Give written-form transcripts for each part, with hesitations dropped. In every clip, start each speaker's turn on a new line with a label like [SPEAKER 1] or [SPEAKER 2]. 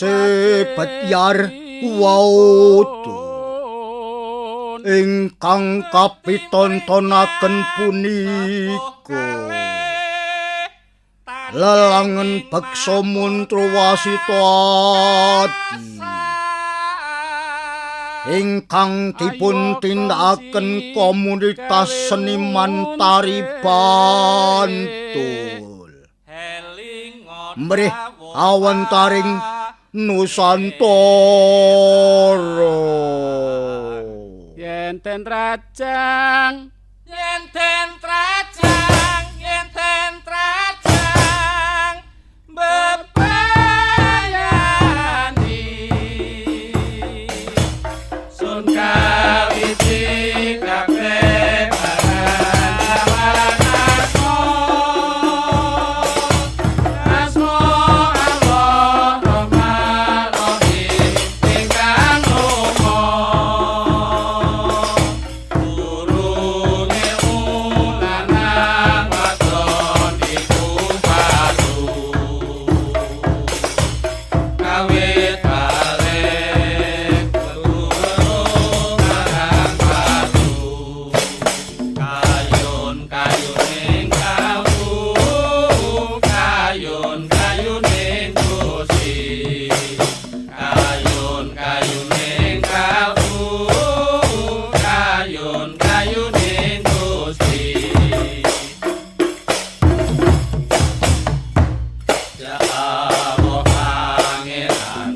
[SPEAKER 1] sepetyar wautu ingkang kapitontonaken punika lelangen beksa mantra wasita ati ingkang dipun tindakaken komunitas seniman tari Bantul mrih awantaring Nusantara.
[SPEAKER 2] Yen ten trajang bebayani sun kawiti kabeh pangawan asmo Allah Rahman Rahim ingkang lomo turune ulanang wadon iku padu kawit balik turun marang padu kayun-kayuning kawu kayun-kayuning Gusti kayun-kayuning kawu kayun-kayuning Gusti ya Allah pangeran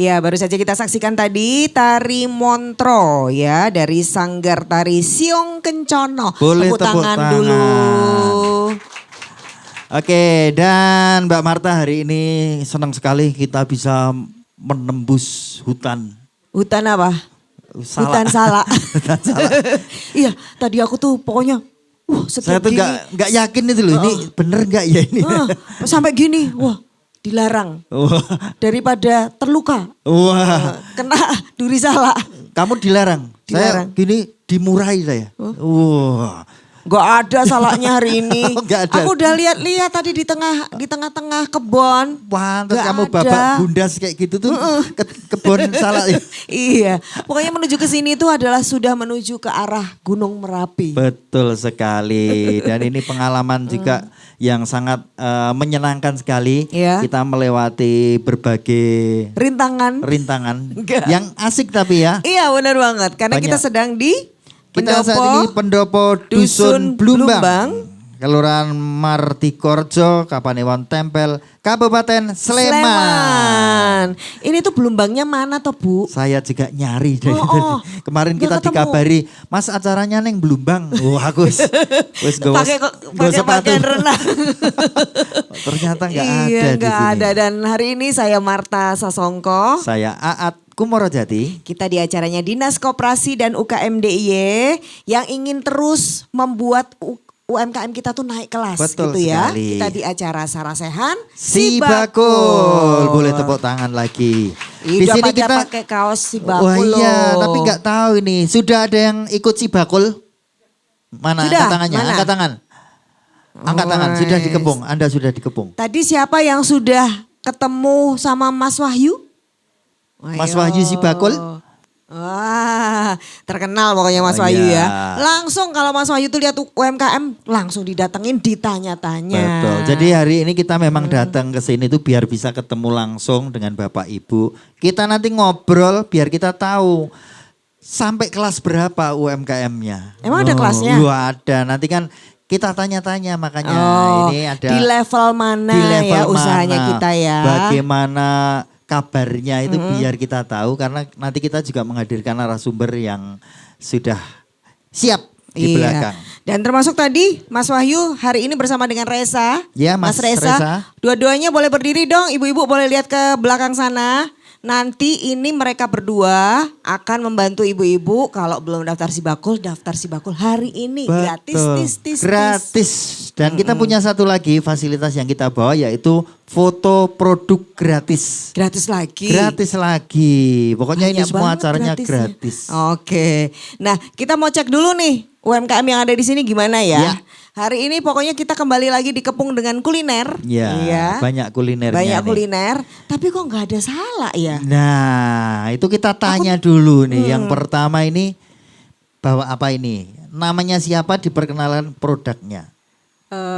[SPEAKER 3] Ya, baru saja kita saksikan tadi tari Montro ya dari Sanggar Tari Siung Kencono.
[SPEAKER 4] Boleh
[SPEAKER 3] Tepuk
[SPEAKER 4] tepuk
[SPEAKER 3] tangan
[SPEAKER 4] tangan.
[SPEAKER 3] dulu.
[SPEAKER 4] Oke, dan Mbak Marta hari ini senang sekali kita bisa menembus hutan.
[SPEAKER 3] Hutan apa? Hutan salak.
[SPEAKER 4] Hutan salak.
[SPEAKER 3] Iya, tadi aku tuh pokoknya
[SPEAKER 4] Saya
[SPEAKER 3] setiap
[SPEAKER 4] tuh
[SPEAKER 3] gini.
[SPEAKER 4] nggak yakin itu loh, ini bener nggak ya ini?
[SPEAKER 3] Sampai gini, wah dilarang.
[SPEAKER 4] Wah,
[SPEAKER 3] Daripada terluka.
[SPEAKER 4] wah,
[SPEAKER 3] Kena duri salak.
[SPEAKER 4] kamu dilarang.
[SPEAKER 3] Dilarang.
[SPEAKER 4] Saya gini dimurai saya. Wah,
[SPEAKER 3] Gak ada salaknya hari ini.
[SPEAKER 4] Nggak ada.
[SPEAKER 3] Aku udah lihat-lihat tadi di tengah-tengah kebon.
[SPEAKER 4] pantas
[SPEAKER 3] Nggak
[SPEAKER 4] kamu
[SPEAKER 3] ada.
[SPEAKER 4] babak bundas kayak gitu tuh kebun salak.
[SPEAKER 3] Iya, pokoknya menuju ke sini itu adalah sudah menuju ke arah Gunung Merapi.
[SPEAKER 4] Betul sekali. Dan ini pengalaman juga yang sangat menyenangkan sekali.
[SPEAKER 3] Iya.
[SPEAKER 4] Kita melewati berbagai
[SPEAKER 3] Rintangan.
[SPEAKER 4] rintangan
[SPEAKER 3] Enggak.
[SPEAKER 4] yang asik tapi ya.
[SPEAKER 3] Iya benar banget, karena
[SPEAKER 4] Banyak.
[SPEAKER 3] kita sedang di
[SPEAKER 4] Kita saat ini Pendopo Dusun Blumbang. Kelurahan Martikorjo, Kapanewon Tempel, Kabupaten Sleman.
[SPEAKER 3] Sleman. Ini tuh Blumbangnya mana toh Bu?
[SPEAKER 4] Saya juga nyari dari
[SPEAKER 3] Oh,
[SPEAKER 4] tadi. Kemarin
[SPEAKER 3] nggak
[SPEAKER 4] kita
[SPEAKER 3] ketemu.
[SPEAKER 4] dikabari, Mas acaranya neng Blumbang. Wah, aku wis gawa
[SPEAKER 3] Pakai
[SPEAKER 4] gawa sepatu.
[SPEAKER 3] pakaian renang.
[SPEAKER 4] Ternyata nggak
[SPEAKER 3] Iya
[SPEAKER 4] ada di
[SPEAKER 3] nggak
[SPEAKER 4] sini.
[SPEAKER 3] ada, dan hari ini saya Marta Sasongko.
[SPEAKER 4] Saya Aat Kumorojati.
[SPEAKER 3] Kita di acaranya Dinas Koperasi dan UKM DIY yang ingin terus membuat UMKM kita tuh naik kelas
[SPEAKER 4] Betul
[SPEAKER 3] gitu ya.
[SPEAKER 4] sekali.
[SPEAKER 3] Kita di acara Sarasehan
[SPEAKER 4] Si Bakul. Boleh tepuk tangan lagi. Di
[SPEAKER 3] Udah
[SPEAKER 4] sini
[SPEAKER 3] pada
[SPEAKER 4] kita
[SPEAKER 3] pakai kaos Si Bakul.
[SPEAKER 4] Wah iya,
[SPEAKER 3] loh.
[SPEAKER 4] tapi nggak tahu ini. Sudah ada yang ikut Si Bakul? Mana
[SPEAKER 3] Sudah,
[SPEAKER 4] angkat tangannya?
[SPEAKER 3] mana?
[SPEAKER 4] Angkat tangan. Angkat tangan, sudah
[SPEAKER 3] Wes.
[SPEAKER 4] dikepung. Anda sudah dikepung.
[SPEAKER 3] Tadi siapa yang sudah ketemu sama Mas Wahyu?
[SPEAKER 4] Mas
[SPEAKER 3] Ayo.
[SPEAKER 4] Wahyu Si Bakul?
[SPEAKER 3] Wah, terkenal pokoknya Mas
[SPEAKER 4] Oh,
[SPEAKER 3] Wahyu
[SPEAKER 4] iya.
[SPEAKER 3] ya. Langsung kalau Mas Wahyu tuh lihat UMKM langsung didatengin, ditanya-tanya.
[SPEAKER 4] Betul. Jadi hari ini kita memang datang ke sini tuh biar bisa ketemu langsung dengan Bapak Ibu. Kita nanti ngobrol biar kita tahu sampai kelas berapa UMKM-nya.
[SPEAKER 3] Emang ada kelasnya?
[SPEAKER 4] Wah, ada. Nanti kan kita tanya-tanya makanya ini ada
[SPEAKER 3] di level mana
[SPEAKER 4] di level
[SPEAKER 3] ya usahanya
[SPEAKER 4] mana,
[SPEAKER 3] kita ya.
[SPEAKER 4] Bagaimana kabarnya itu biar kita tahu karena nanti kita juga menghadirkan narasumber yang sudah siap di belakang.
[SPEAKER 3] Dan termasuk tadi Mas Wahyu hari ini bersama dengan Reza.
[SPEAKER 4] Ya, Mas
[SPEAKER 3] Reza.
[SPEAKER 4] Reza.
[SPEAKER 3] Dua-duanya boleh berdiri dong, ibu-ibu boleh lihat ke belakang sana. Nanti ini mereka berdua akan membantu ibu-ibu kalau belum daftar Si Bakul, daftar Si Bakul hari ini gratis.
[SPEAKER 4] Betul. Gratis. Dan kita punya satu lagi fasilitas yang kita bawa yaitu foto produk gratis.
[SPEAKER 3] Gratis lagi.
[SPEAKER 4] Gratis lagi. Pokoknya ini
[SPEAKER 3] Banyak
[SPEAKER 4] semua
[SPEAKER 3] banget
[SPEAKER 4] acaranya
[SPEAKER 3] gratisnya.
[SPEAKER 4] gratis.
[SPEAKER 3] Oke. Nah, kita mau cek dulu nih UMKM yang ada di sini gimana ya.
[SPEAKER 4] Ya.
[SPEAKER 3] Hari ini pokoknya kita kembali lagi dikepung dengan kuliner.
[SPEAKER 4] Ya,
[SPEAKER 3] Iya.
[SPEAKER 4] banyak kulinernya
[SPEAKER 3] Banyak
[SPEAKER 4] nih.
[SPEAKER 3] kuliner, tapi kok nggak ada salak ya?
[SPEAKER 4] Nah, itu kita tanya dulu nih. Yang pertama ini bawa apa ini? Namanya siapa? Diperkenalkan produknya.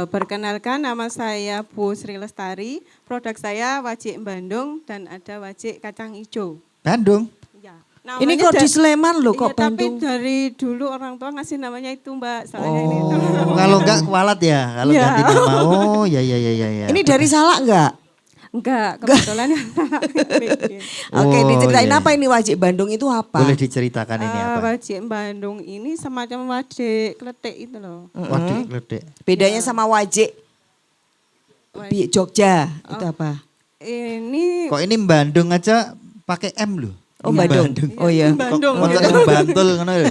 [SPEAKER 5] Perkenalkan, nama saya Bu Sri Lestari. Produk saya wajik Bandung dan ada wajik kacang hijau.
[SPEAKER 4] Bandung.
[SPEAKER 5] Ya.
[SPEAKER 3] Ini kok di Sleman loh, kok
[SPEAKER 5] Iya,
[SPEAKER 3] Bandung?
[SPEAKER 5] tapi dari dulu orang tua ngasih namanya itu Mbak. Soalnya ini itu.
[SPEAKER 4] Oh, kalau enggak kualat ya, kalau
[SPEAKER 5] Iya.
[SPEAKER 4] ganti nama. Oh, ya ya ya ya ya.
[SPEAKER 3] Ini dari salak nggak?
[SPEAKER 5] Enggak, kebetulan bikin.
[SPEAKER 3] Oke,
[SPEAKER 4] Oh,
[SPEAKER 3] diceritain
[SPEAKER 4] iya.
[SPEAKER 3] apa ini wajik Bandung itu apa?
[SPEAKER 4] Boleh diceritakan ini apa?
[SPEAKER 5] Wajik Bandung ini semacam wajik kletik itu loh.
[SPEAKER 4] Waduh, ledek.
[SPEAKER 3] Bedanya sama wajik Jogja itu apa?
[SPEAKER 5] Ini
[SPEAKER 4] Kok ini Bandung aja pakai M loh.
[SPEAKER 3] Oh,
[SPEAKER 4] Ini
[SPEAKER 3] Bandung. Oh iya.
[SPEAKER 5] Bandung.
[SPEAKER 4] Kok yang Bantul ngono ya?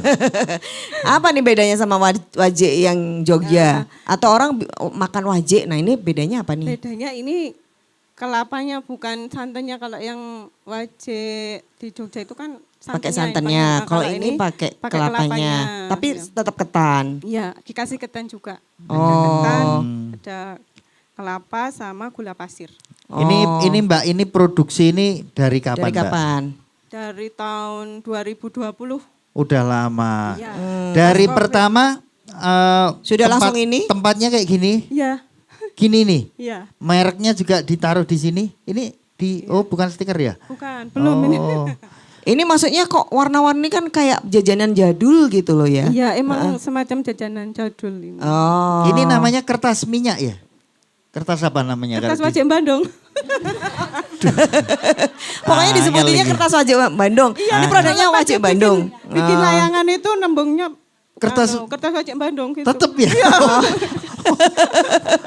[SPEAKER 3] Apa nih bedanya sama wajik yang Jogja? Atau orang makan wajik, nah ini bedanya apa nih?
[SPEAKER 5] Bedanya ini kelapanya bukan santannya. Kalau yang wajik di Jogja itu kan
[SPEAKER 3] Pakai
[SPEAKER 5] santannya.
[SPEAKER 3] santannya. Kalau ini pakai kelapanya. Tapi
[SPEAKER 5] Ya.
[SPEAKER 3] tetap ketan.
[SPEAKER 5] Iya, dikasih ketan juga. Ada
[SPEAKER 3] Oh.
[SPEAKER 5] ketan, ada kelapa sama gula pasir.
[SPEAKER 4] Ini Mbak, ini produksi ini dari kapan
[SPEAKER 3] Dari
[SPEAKER 4] Mbak?
[SPEAKER 3] kapan?
[SPEAKER 5] Dari tahun 2020.
[SPEAKER 4] Udah lama.
[SPEAKER 5] Iya.
[SPEAKER 4] Dari
[SPEAKER 5] Pas
[SPEAKER 4] pertama
[SPEAKER 3] Sudah langsung ini?
[SPEAKER 4] Tempatnya kayak gini.
[SPEAKER 5] Iya,
[SPEAKER 4] Gini nih.
[SPEAKER 5] iya.
[SPEAKER 4] Mereknya juga ditaruh di sini. Ini oh bukan stiker ya?
[SPEAKER 5] Bukan, belum ini.
[SPEAKER 4] Oh.
[SPEAKER 3] Ini maksudnya kok warna-warni kan kayak jajanan jadul gitu loh ya?
[SPEAKER 5] Iya, emang semacam jajanan jadul ini.
[SPEAKER 3] Oh.
[SPEAKER 4] Ini namanya kertas minyak ya? Kertas apa namanya?
[SPEAKER 5] Kertas
[SPEAKER 4] kalau di-
[SPEAKER 5] wajik Bandung.
[SPEAKER 3] Pokoknya disebutinya
[SPEAKER 4] Angel
[SPEAKER 3] kertas wajik Bandung. Ini produknya
[SPEAKER 5] Kalau
[SPEAKER 3] wajik
[SPEAKER 5] bikin-
[SPEAKER 3] Bandung.
[SPEAKER 5] Bikin layangan itu nembungnya
[SPEAKER 4] Kertas-
[SPEAKER 5] kertas wajik Bandung gitu.
[SPEAKER 4] Tetep ya?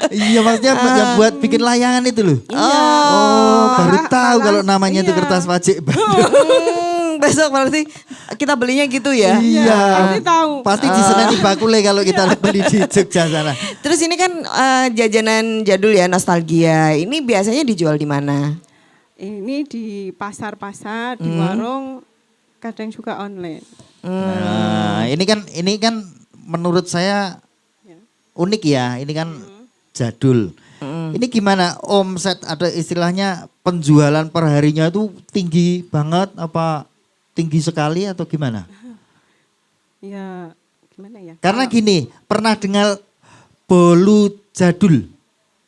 [SPEAKER 4] Iya maksudnya yang buat bikin layangan itu loh. Oh, baru tahu kalau namanya itu
[SPEAKER 5] Iya.
[SPEAKER 4] kertas wajik.
[SPEAKER 3] Besok berarti kita belinya gitu ya.
[SPEAKER 4] Iya.
[SPEAKER 5] pasti tahu.
[SPEAKER 4] Pasti di Senen Bakule kalau kita beli di Jogja sana.
[SPEAKER 3] Terus ini kan jajanan jadul ya, nostalgia. Ini biasanya dijual di mana?
[SPEAKER 5] Ini di pasar-pasar, di warung, kadang juga online.
[SPEAKER 4] Nah, ini kan menurut saya unik ya. Ini kan jadul. Ini gimana omset ada istilahnya penjualan per harinya itu tinggi banget apa tinggi sekali atau gimana?
[SPEAKER 5] Ya, gimana ya?
[SPEAKER 4] Karena gini, pernah dengar bolu jadul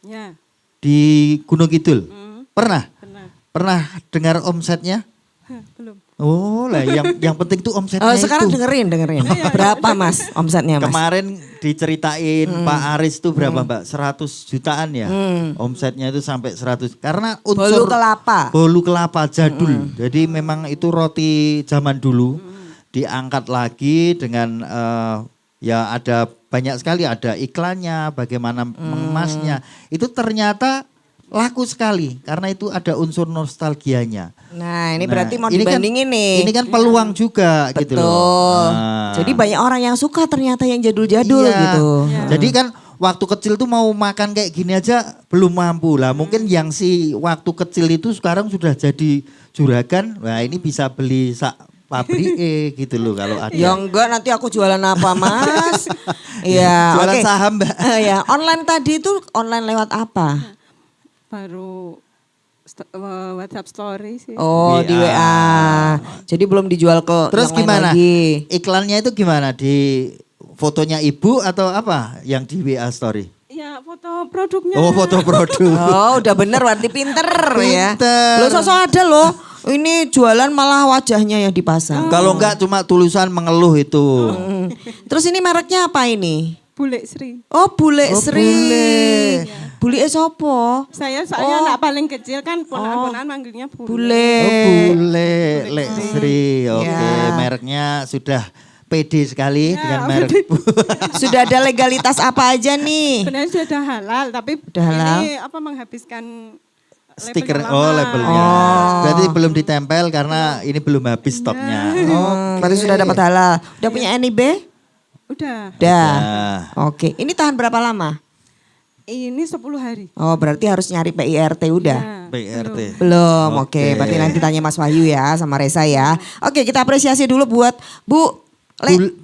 [SPEAKER 5] Ya,
[SPEAKER 4] di Gunung Kidul? Pernah?
[SPEAKER 5] benar.
[SPEAKER 4] Pernah dengar omsetnya?
[SPEAKER 5] Belum.
[SPEAKER 4] Oh lah, yang penting tuh omsetnya
[SPEAKER 3] Sekarang
[SPEAKER 4] itu.
[SPEAKER 3] dengerin. Berapa Mas omsetnya Mas?
[SPEAKER 4] Kemarin diceritain Pak Aris tuh berapa Mbak? 100 jutaan ya. Omsetnya itu sampai 100. Karena unsur bolu kelapa jadul. Jadi memang itu roti zaman dulu diangkat lagi dengan ya ada banyak sekali, ada iklannya, bagaimana mengemasnya. Itu ternyata laku sekali karena itu ada unsur nostalgianya.
[SPEAKER 3] Nah ini berarti mau
[SPEAKER 4] ini
[SPEAKER 3] dibandingin nih.
[SPEAKER 4] Ini kan peluang juga gitu loh.
[SPEAKER 3] Betul.
[SPEAKER 4] Nah.
[SPEAKER 3] Jadi banyak orang yang suka ternyata yang jadul-jadul
[SPEAKER 4] Iya.
[SPEAKER 3] gitu.
[SPEAKER 4] Jadi kan waktu kecil tuh mau makan kayak gini aja belum mampu lah. Mungkin yang si waktu kecil itu sekarang sudah jadi juragan. Wah ini bisa beli sak pabrik gitu loh kalau ada.
[SPEAKER 3] Ya enggak, nanti aku jualan apa Mas? Iya.
[SPEAKER 4] Jualan
[SPEAKER 3] oke.
[SPEAKER 4] saham Mbak.
[SPEAKER 3] Ya online tadi itu online lewat apa?
[SPEAKER 5] Baru WhatsApp story sih.
[SPEAKER 3] Oh di WA. Jadi belum dijual ke
[SPEAKER 4] Terus
[SPEAKER 3] yang lain
[SPEAKER 4] gimana?
[SPEAKER 3] lagi.
[SPEAKER 4] Iklannya itu gimana? Di fotonya ibu atau apa yang di WA story?
[SPEAKER 5] Ya, foto produknya.
[SPEAKER 4] Oh foto produk.
[SPEAKER 3] Oh udah bener berarti pinter ya.
[SPEAKER 4] Pinter.
[SPEAKER 3] Lo sosok ada loh. Ini jualan malah wajahnya yang dipasang.
[SPEAKER 4] Kalau enggak cuma tulisan mengeluh itu.
[SPEAKER 3] Terus ini mereknya apa ini?
[SPEAKER 5] Bule Sri.
[SPEAKER 3] Oh Bule
[SPEAKER 4] Oh,
[SPEAKER 3] Sri.
[SPEAKER 4] Bule.
[SPEAKER 3] Bule sopo?
[SPEAKER 5] Saya soalnya anak paling kecil kan ponakan-ponakan manggilnya Bule.
[SPEAKER 3] Bule.
[SPEAKER 4] Oh Bule Lek Sri. Oke,
[SPEAKER 3] Ya.
[SPEAKER 4] mereknya sudah pede sekali dengan merek.
[SPEAKER 3] Sudah ada legalitas apa aja nih?
[SPEAKER 5] Sebenarnya sudah halal tapi
[SPEAKER 3] Udah halal.
[SPEAKER 5] ini apa menghabiskan
[SPEAKER 4] Stiker
[SPEAKER 5] labelnya
[SPEAKER 4] oh
[SPEAKER 5] lama.
[SPEAKER 4] labelnya. Berarti belum ditempel karena ini belum habis stoknya. Oh,
[SPEAKER 3] Berarti sudah dapat halal. Udah punya NIB?
[SPEAKER 5] Udah.
[SPEAKER 3] Udah.
[SPEAKER 4] Nah.
[SPEAKER 3] Oke. Ini tahan berapa lama?
[SPEAKER 5] Ini 10 hari.
[SPEAKER 3] Oh berarti harus nyari PIRT udah?
[SPEAKER 5] Ya,
[SPEAKER 4] PRT.
[SPEAKER 3] Belum, oke.
[SPEAKER 4] Oke.
[SPEAKER 3] Berarti nanti tanya Mas Wahyu ya sama Reza ya. Oke kita apresiasi dulu buat Bu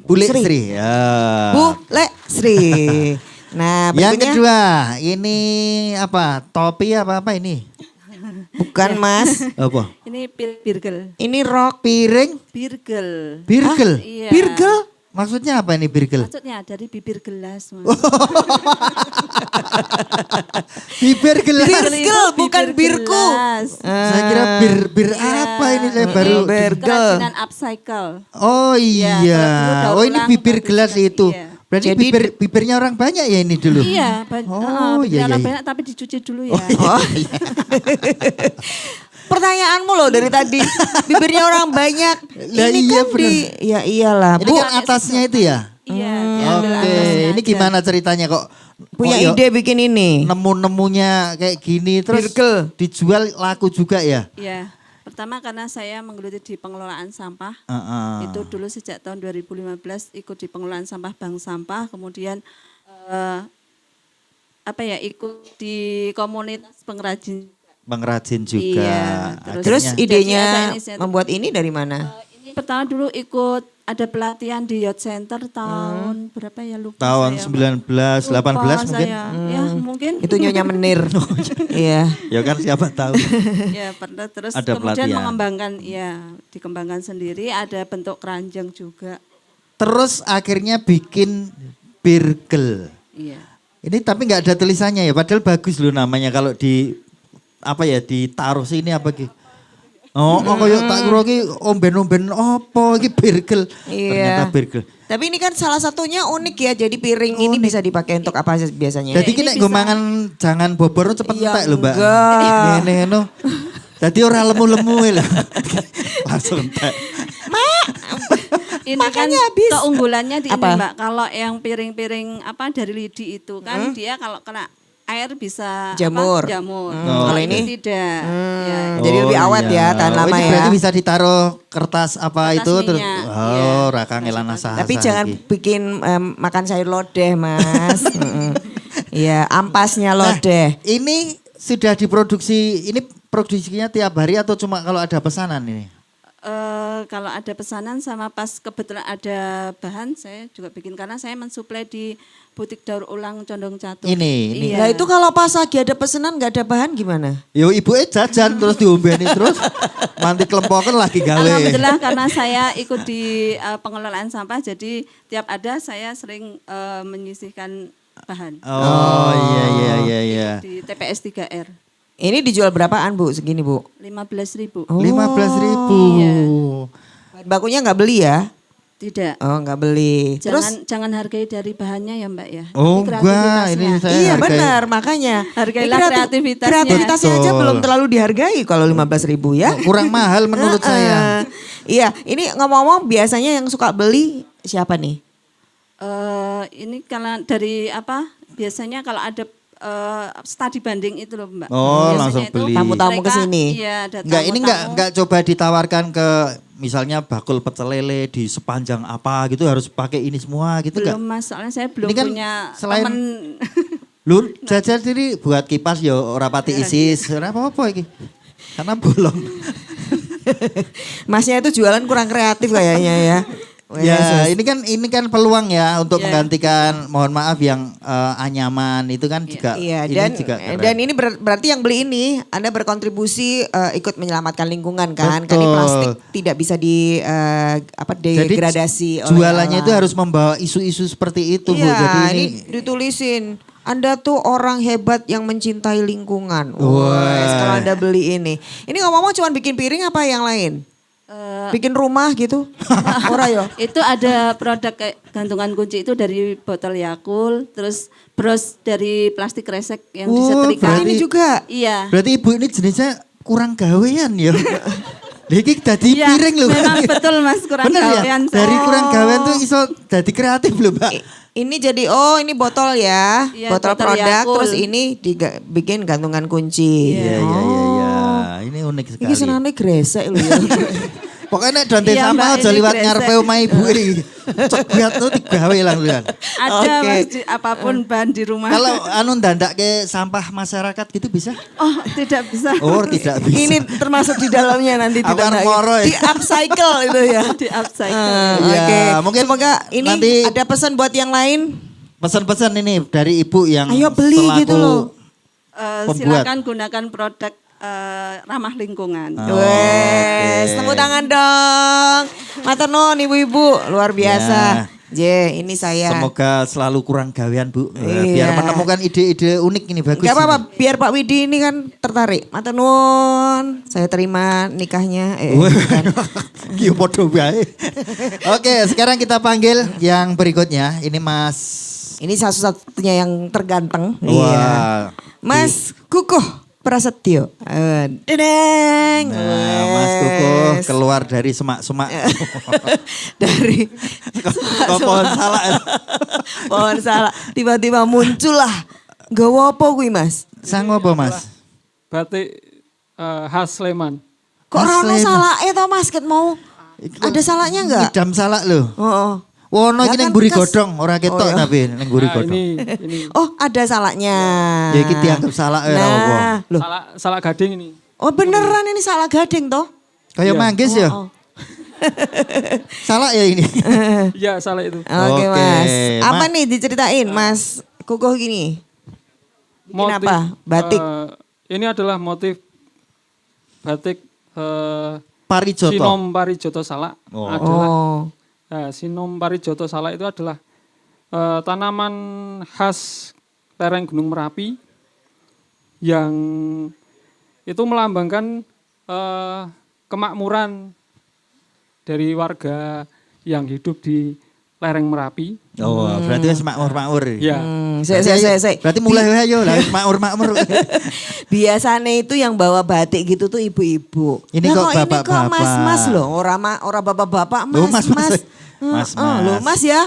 [SPEAKER 4] Bule Sri. Ya.
[SPEAKER 3] Bu Le Sri. Nah
[SPEAKER 4] Yang
[SPEAKER 3] berikutnya
[SPEAKER 4] kedua, ini apa? Topi apa ini?
[SPEAKER 3] bukan Mas.
[SPEAKER 4] Apa?
[SPEAKER 6] Ini birgel.
[SPEAKER 3] Ini rok
[SPEAKER 4] Piring
[SPEAKER 6] Birgel.
[SPEAKER 4] birgel.
[SPEAKER 6] Iya.
[SPEAKER 3] Birgel.
[SPEAKER 4] Maksudnya apa ini birgel?
[SPEAKER 6] Maksudnya dari bibir gelas. Mas.
[SPEAKER 4] Bibir gelas.
[SPEAKER 3] Birgel, bukan
[SPEAKER 6] Bibir
[SPEAKER 3] birku.
[SPEAKER 6] gelas.
[SPEAKER 4] Saya kira bir apa ini saya baru.
[SPEAKER 3] Birgel.
[SPEAKER 6] Kerajinan upcycle.
[SPEAKER 4] Oh iya.
[SPEAKER 6] Iya, kalau dulu daur
[SPEAKER 4] Oh ini
[SPEAKER 6] ulang
[SPEAKER 4] bibir
[SPEAKER 6] bagus
[SPEAKER 4] gelas
[SPEAKER 6] sekali,
[SPEAKER 4] itu.
[SPEAKER 6] iya.
[SPEAKER 4] Berarti
[SPEAKER 3] Jadi-
[SPEAKER 4] bibirnya orang banyak ya ini dulu.
[SPEAKER 6] Iya,
[SPEAKER 4] Oh, iya, iya.
[SPEAKER 6] banyak tapi dicuci dulu ya.
[SPEAKER 3] Oh. Pertanyaanmu loh dari tadi. Bibirnya orang banyak.
[SPEAKER 4] Lah
[SPEAKER 3] Ini
[SPEAKER 4] iya,
[SPEAKER 3] kan di ya iyalah.
[SPEAKER 4] Ini
[SPEAKER 3] Bu
[SPEAKER 4] kan atasnya itu ya.
[SPEAKER 6] Iya,
[SPEAKER 4] Oke,
[SPEAKER 6] diambil atasnya
[SPEAKER 4] ini
[SPEAKER 6] aja.
[SPEAKER 4] gimana ceritanya kok
[SPEAKER 3] punya
[SPEAKER 4] kok ya
[SPEAKER 3] ide bikin ini.
[SPEAKER 4] nemu-nemunya kayak gini terus
[SPEAKER 3] Birgel.
[SPEAKER 4] dijual laku juga ya?
[SPEAKER 6] Iya. Pertama karena saya menggeluti di pengelolaan sampah.
[SPEAKER 4] Heeh.
[SPEAKER 6] Itu dulu sejak tahun 2015 ikut di pengelolaan sampah bank sampah, kemudian ikut di komunitas pengrajin
[SPEAKER 4] Juga.
[SPEAKER 6] Iya,
[SPEAKER 3] Terus
[SPEAKER 4] Akhirnya-
[SPEAKER 3] idenya
[SPEAKER 6] Jadi ada inisiatif.
[SPEAKER 3] membuat ini dari mana?
[SPEAKER 6] Ini pertama dulu ikut ada pelatihan di Youth Center tahun berapa ya lupa
[SPEAKER 4] tahun
[SPEAKER 6] saya.
[SPEAKER 4] 19, 18
[SPEAKER 6] Lupa
[SPEAKER 4] mungkin.
[SPEAKER 6] saya. Ya mungkin.
[SPEAKER 3] Itu Nyonya Menir. Iya.
[SPEAKER 4] Ya kan siapa tahu.
[SPEAKER 6] Ya pernah terus
[SPEAKER 4] Ada
[SPEAKER 6] kemudian
[SPEAKER 4] pelatihan.
[SPEAKER 6] dikembangkan sendiri ada bentuk keranjang juga.
[SPEAKER 4] Terus akhirnya bikin birgel.
[SPEAKER 6] Iya.
[SPEAKER 4] Ini tapi nggak ada tulisannya ya, padahal bagus loh namanya kalau ditaruh sini apa gitu. Oh, koyo tak kira iki omben-omben apa iki birgel. Ternyata
[SPEAKER 3] Iya.
[SPEAKER 4] birgel.
[SPEAKER 3] Tapi ini kan salah satunya unik ya. Jadi piring ini bisa dipakai untuk apa sih biasanya?
[SPEAKER 4] Jadi
[SPEAKER 6] ini
[SPEAKER 4] kena
[SPEAKER 6] bisa-
[SPEAKER 4] gue mangan jangan bobor cepet
[SPEAKER 3] Iya,
[SPEAKER 4] entek lho, Mbak.
[SPEAKER 3] enggak.
[SPEAKER 4] Ngene ngono. Dadi ora lemu-lemu lho. Langsung entek.
[SPEAKER 6] Ini
[SPEAKER 3] Makanya
[SPEAKER 6] kan
[SPEAKER 3] habis.
[SPEAKER 6] keunggulannya di ini
[SPEAKER 3] Apa?
[SPEAKER 6] Mbak, kalau yang piring-piring apa dari lidi itu kan dia kalau kena air bisa
[SPEAKER 3] Jamur.
[SPEAKER 6] jamur.
[SPEAKER 4] Oh,
[SPEAKER 3] kalau
[SPEAKER 6] ini
[SPEAKER 3] ini?
[SPEAKER 6] tidak. Ya,
[SPEAKER 3] Jadi lebih awet ya, tahan lama
[SPEAKER 4] ini
[SPEAKER 3] ya.
[SPEAKER 4] berarti bisa ditaruh kertas apa
[SPEAKER 6] Kertas
[SPEAKER 4] itu terus.
[SPEAKER 6] minyak,
[SPEAKER 4] Oh,
[SPEAKER 6] iya.
[SPEAKER 4] raka ngelan asa.
[SPEAKER 3] Tapi jangan bikin makan sayur lodeh, Mas. Iya, ampasnya lodeh.
[SPEAKER 4] Ini sudah diproduksi, ini produksinya tiap hari atau cuma kalau ada pesanan ini?
[SPEAKER 6] Kalau ada pesanan sama pas kebetulan ada bahan saya juga bikin karena saya mensuplai di butik daur ulang Condong Catur.
[SPEAKER 4] Ini.
[SPEAKER 6] Iya.
[SPEAKER 3] Nah itu kalau pas lagi ada pesanan nggak ada bahan gimana?
[SPEAKER 4] Yo ibu jajan terus diombeni terus nanti kelempokan lagi gawe.
[SPEAKER 6] Alhamdulillah karena saya ikut di pengelolaan sampah jadi tiap ada saya sering menyisihkan bahan
[SPEAKER 4] Oh iya.
[SPEAKER 6] di TPS 3R.
[SPEAKER 3] Ini dijual berapaan Bu segini Bu?
[SPEAKER 6] 15.000.
[SPEAKER 4] 15.000.
[SPEAKER 6] Iya.
[SPEAKER 3] Bahan bakunya nggak beli ya?
[SPEAKER 6] Tidak.
[SPEAKER 3] Oh nggak beli.
[SPEAKER 6] Jangan hargai dari bahannya ya Mbak ya.
[SPEAKER 4] Oh
[SPEAKER 6] Ini
[SPEAKER 4] enggak, ini
[SPEAKER 6] kreativitasnya.
[SPEAKER 4] saya
[SPEAKER 3] Iya
[SPEAKER 4] hargai.
[SPEAKER 3] benar makanya.
[SPEAKER 6] Hargailah kreativitasnya.
[SPEAKER 3] Kreativitasnya aja
[SPEAKER 4] Betul.
[SPEAKER 3] belum terlalu dihargai kalau 15.000 ya.
[SPEAKER 4] Kurang mahal menurut saya.
[SPEAKER 3] Iya ini ngomong-ngomong biasanya yang suka beli siapa nih?
[SPEAKER 6] Ini karena dari apa? Biasanya kalau ada studi banding itu loh Mbak.
[SPEAKER 4] Oh,
[SPEAKER 6] Biasanya
[SPEAKER 4] langsung
[SPEAKER 6] itu
[SPEAKER 4] beli.
[SPEAKER 3] Tamu-tamu
[SPEAKER 6] mereka-
[SPEAKER 3] kesini.
[SPEAKER 6] Iya, ada
[SPEAKER 4] Enggak, ini
[SPEAKER 6] tamu-tamu.
[SPEAKER 4] enggak coba ditawarkan ke misalnya bakul pecel lele di sepanjang apa gitu harus pakai ini semua gitu
[SPEAKER 6] Belum
[SPEAKER 4] enggak?
[SPEAKER 6] Mas, soalnya saya belum
[SPEAKER 4] Ini kan
[SPEAKER 6] punya
[SPEAKER 4] selain-
[SPEAKER 6] teman.
[SPEAKER 4] Lu jajan sendiri buat kipas ya ora pati isis, ora apa-apa iki. Karena bolong.
[SPEAKER 3] Masnya itu jualan kurang kreatif kayaknya ya.
[SPEAKER 4] Ya, ini kan peluang ya untuk
[SPEAKER 6] Iya.
[SPEAKER 4] menggantikan mohon maaf yang anyaman itu kan juga
[SPEAKER 3] Iya
[SPEAKER 4] ini
[SPEAKER 3] dan
[SPEAKER 4] juga keren.
[SPEAKER 3] dan ini berarti yang beli ini Anda berkontribusi ikut menyelamatkan lingkungan kan? Kan ini
[SPEAKER 4] Betul.
[SPEAKER 3] plastik tidak bisa di
[SPEAKER 4] Jadi
[SPEAKER 3] degradasi oleh
[SPEAKER 4] jualannya
[SPEAKER 3] alam.
[SPEAKER 4] itu harus membawa isu-isu seperti itu Bu.
[SPEAKER 3] Iya,
[SPEAKER 4] Jadi
[SPEAKER 3] ini ditulisin Anda tuh orang hebat yang mencintai lingkungan. Wah, kalau Anda beli ini. Ini ngomong-ngomong cuma bikin piring apa yang lain? Bikin rumah gitu? Ora yo.
[SPEAKER 6] Itu ada produk kayak gantungan kunci itu dari botol Yakult, terus bros dari plastik kresek yang
[SPEAKER 4] Oh,
[SPEAKER 6] disetrika.
[SPEAKER 4] berarti-
[SPEAKER 3] Ini juga.
[SPEAKER 6] Iya.
[SPEAKER 4] berarti ibu ini jenisnya kurang gawean ya. Iki dadi
[SPEAKER 6] Iya,
[SPEAKER 4] piring lho.
[SPEAKER 6] memang betul Mas kurang
[SPEAKER 4] Bener ya?
[SPEAKER 6] gawean.
[SPEAKER 4] Dari kurang gawean tuh iso dadi kreatif lho, Mbak.
[SPEAKER 3] Ini jadi ini botol ya,
[SPEAKER 6] Iya,
[SPEAKER 3] botol
[SPEAKER 6] botol
[SPEAKER 3] produk
[SPEAKER 6] Yakult.
[SPEAKER 3] terus ini bikin gantungan kunci.
[SPEAKER 4] Iya. Ini unik sekali.
[SPEAKER 3] Ini senane gresek lho ya.
[SPEAKER 4] Pokoknya nek donte
[SPEAKER 6] Iya,
[SPEAKER 4] sampah
[SPEAKER 6] Mbak,
[SPEAKER 4] aja
[SPEAKER 6] ini
[SPEAKER 4] liwat
[SPEAKER 6] gresek.
[SPEAKER 4] ngarepe omah ibu iki. Cegat tuh digawe langsung.
[SPEAKER 6] Ada
[SPEAKER 3] Oke.
[SPEAKER 6] Mas apapun bahan di rumah.
[SPEAKER 4] Kalau ndandakke sampah masyarakat gitu bisa?
[SPEAKER 6] Oh, tidak bisa.
[SPEAKER 4] Oh, tidak bisa.
[SPEAKER 3] Ini termasuk di dalamnya nanti
[SPEAKER 4] Aku
[SPEAKER 3] ditandai.
[SPEAKER 4] moro ya.
[SPEAKER 3] Di upcycle itu ya.
[SPEAKER 6] Di upcycle.
[SPEAKER 4] Iya,
[SPEAKER 3] Oke,
[SPEAKER 4] mungkin
[SPEAKER 3] semoga ini
[SPEAKER 4] nanti-
[SPEAKER 3] ada pesan buat yang lain.
[SPEAKER 4] Pesan-pesan ini dari ibu yang
[SPEAKER 3] Ayo beli
[SPEAKER 4] selaku
[SPEAKER 3] gitu loh.
[SPEAKER 4] pembuat.
[SPEAKER 6] Silakan gunakan produk ramah lingkungan.
[SPEAKER 4] Oh,
[SPEAKER 3] Wes,
[SPEAKER 4] oke.
[SPEAKER 3] tepuk tangan dong. Matur nuwun ibu-ibu, luar biasa. J, ini saya.
[SPEAKER 4] Semoga selalu kurang gawean Bu.
[SPEAKER 3] Iya.
[SPEAKER 4] Biar menemukan ide-ide unik ini bagus.
[SPEAKER 3] Gak apa-apa, biar Pak Widi ini kan tertarik. Matur nuwun, saya terima nikahnya. Bukan.
[SPEAKER 4] Iya podo bae. Oke, sekarang kita panggil yang berikutnya. Ini Mas.
[SPEAKER 3] Ini satu-satunya yang terganteng.
[SPEAKER 4] Wah.
[SPEAKER 3] Iya. Mas Kukuh Prasetyo. Dedeng.
[SPEAKER 4] Nah, Mas Koko keluar dari semak-semak.
[SPEAKER 3] Dari
[SPEAKER 4] Kok pohon salah.
[SPEAKER 3] pohon salah. Tiba-tiba muncullah. Gawa apa kuwi Mas?
[SPEAKER 4] Sang apa Mas?
[SPEAKER 7] Batik khas Sleman.
[SPEAKER 3] Kok
[SPEAKER 4] Mas
[SPEAKER 3] ora ono
[SPEAKER 4] Sleman.
[SPEAKER 3] salake to Mas ket mau? Ada salahnya enggak?
[SPEAKER 4] Idam salak loh.
[SPEAKER 3] Heeh.
[SPEAKER 4] Wono
[SPEAKER 3] Ya
[SPEAKER 4] iki ning
[SPEAKER 3] kan
[SPEAKER 4] mburi
[SPEAKER 3] kes.
[SPEAKER 4] godhong, ora ketok
[SPEAKER 3] iya.
[SPEAKER 4] tapi ning mburi
[SPEAKER 7] Nah,
[SPEAKER 4] godhong.
[SPEAKER 7] ini
[SPEAKER 3] Oh, ada salahnya.
[SPEAKER 4] Ya iki dianggap salak ora apa.
[SPEAKER 3] Nah, loh.
[SPEAKER 7] salah gading ini.
[SPEAKER 3] Oh beneran ini salah gading toh?
[SPEAKER 4] Kayak
[SPEAKER 7] Iya.
[SPEAKER 4] manggis ya.
[SPEAKER 3] Oh.
[SPEAKER 4] Salak ya ini.
[SPEAKER 7] Iya salah itu.
[SPEAKER 3] Oke
[SPEAKER 4] Oke,
[SPEAKER 3] Mas. Apa
[SPEAKER 4] Ma-
[SPEAKER 3] nih diceritain Mas Kukuh gini? Bikin apa? Batik.
[SPEAKER 7] Ini adalah motif batik
[SPEAKER 4] Parijoto.
[SPEAKER 7] Sinom Parijoto Salak.
[SPEAKER 4] Oh.
[SPEAKER 7] Adalah
[SPEAKER 3] Oh.
[SPEAKER 7] Sinom Parijoto Salak itu adalah tanaman khas lereng Gunung Merapi yang itu melambangkan kemakmuran dari warga yang hidup di lereng Merapi.
[SPEAKER 4] Oh, berarti wis makmur-makmur.
[SPEAKER 7] Ya.
[SPEAKER 3] Sik.
[SPEAKER 4] Berarti mulai wae yo lah makmur-makmur.
[SPEAKER 3] Biasanya itu yang bawa batik gitu tuh ibu-ibu.
[SPEAKER 4] Ini kok
[SPEAKER 3] ini
[SPEAKER 4] bapak-bapak.
[SPEAKER 3] kok mas-mas loh, ora bapak-bapak,
[SPEAKER 4] Oh,
[SPEAKER 3] mas-mas.
[SPEAKER 4] Mas-mas.
[SPEAKER 3] Loh, mas ya.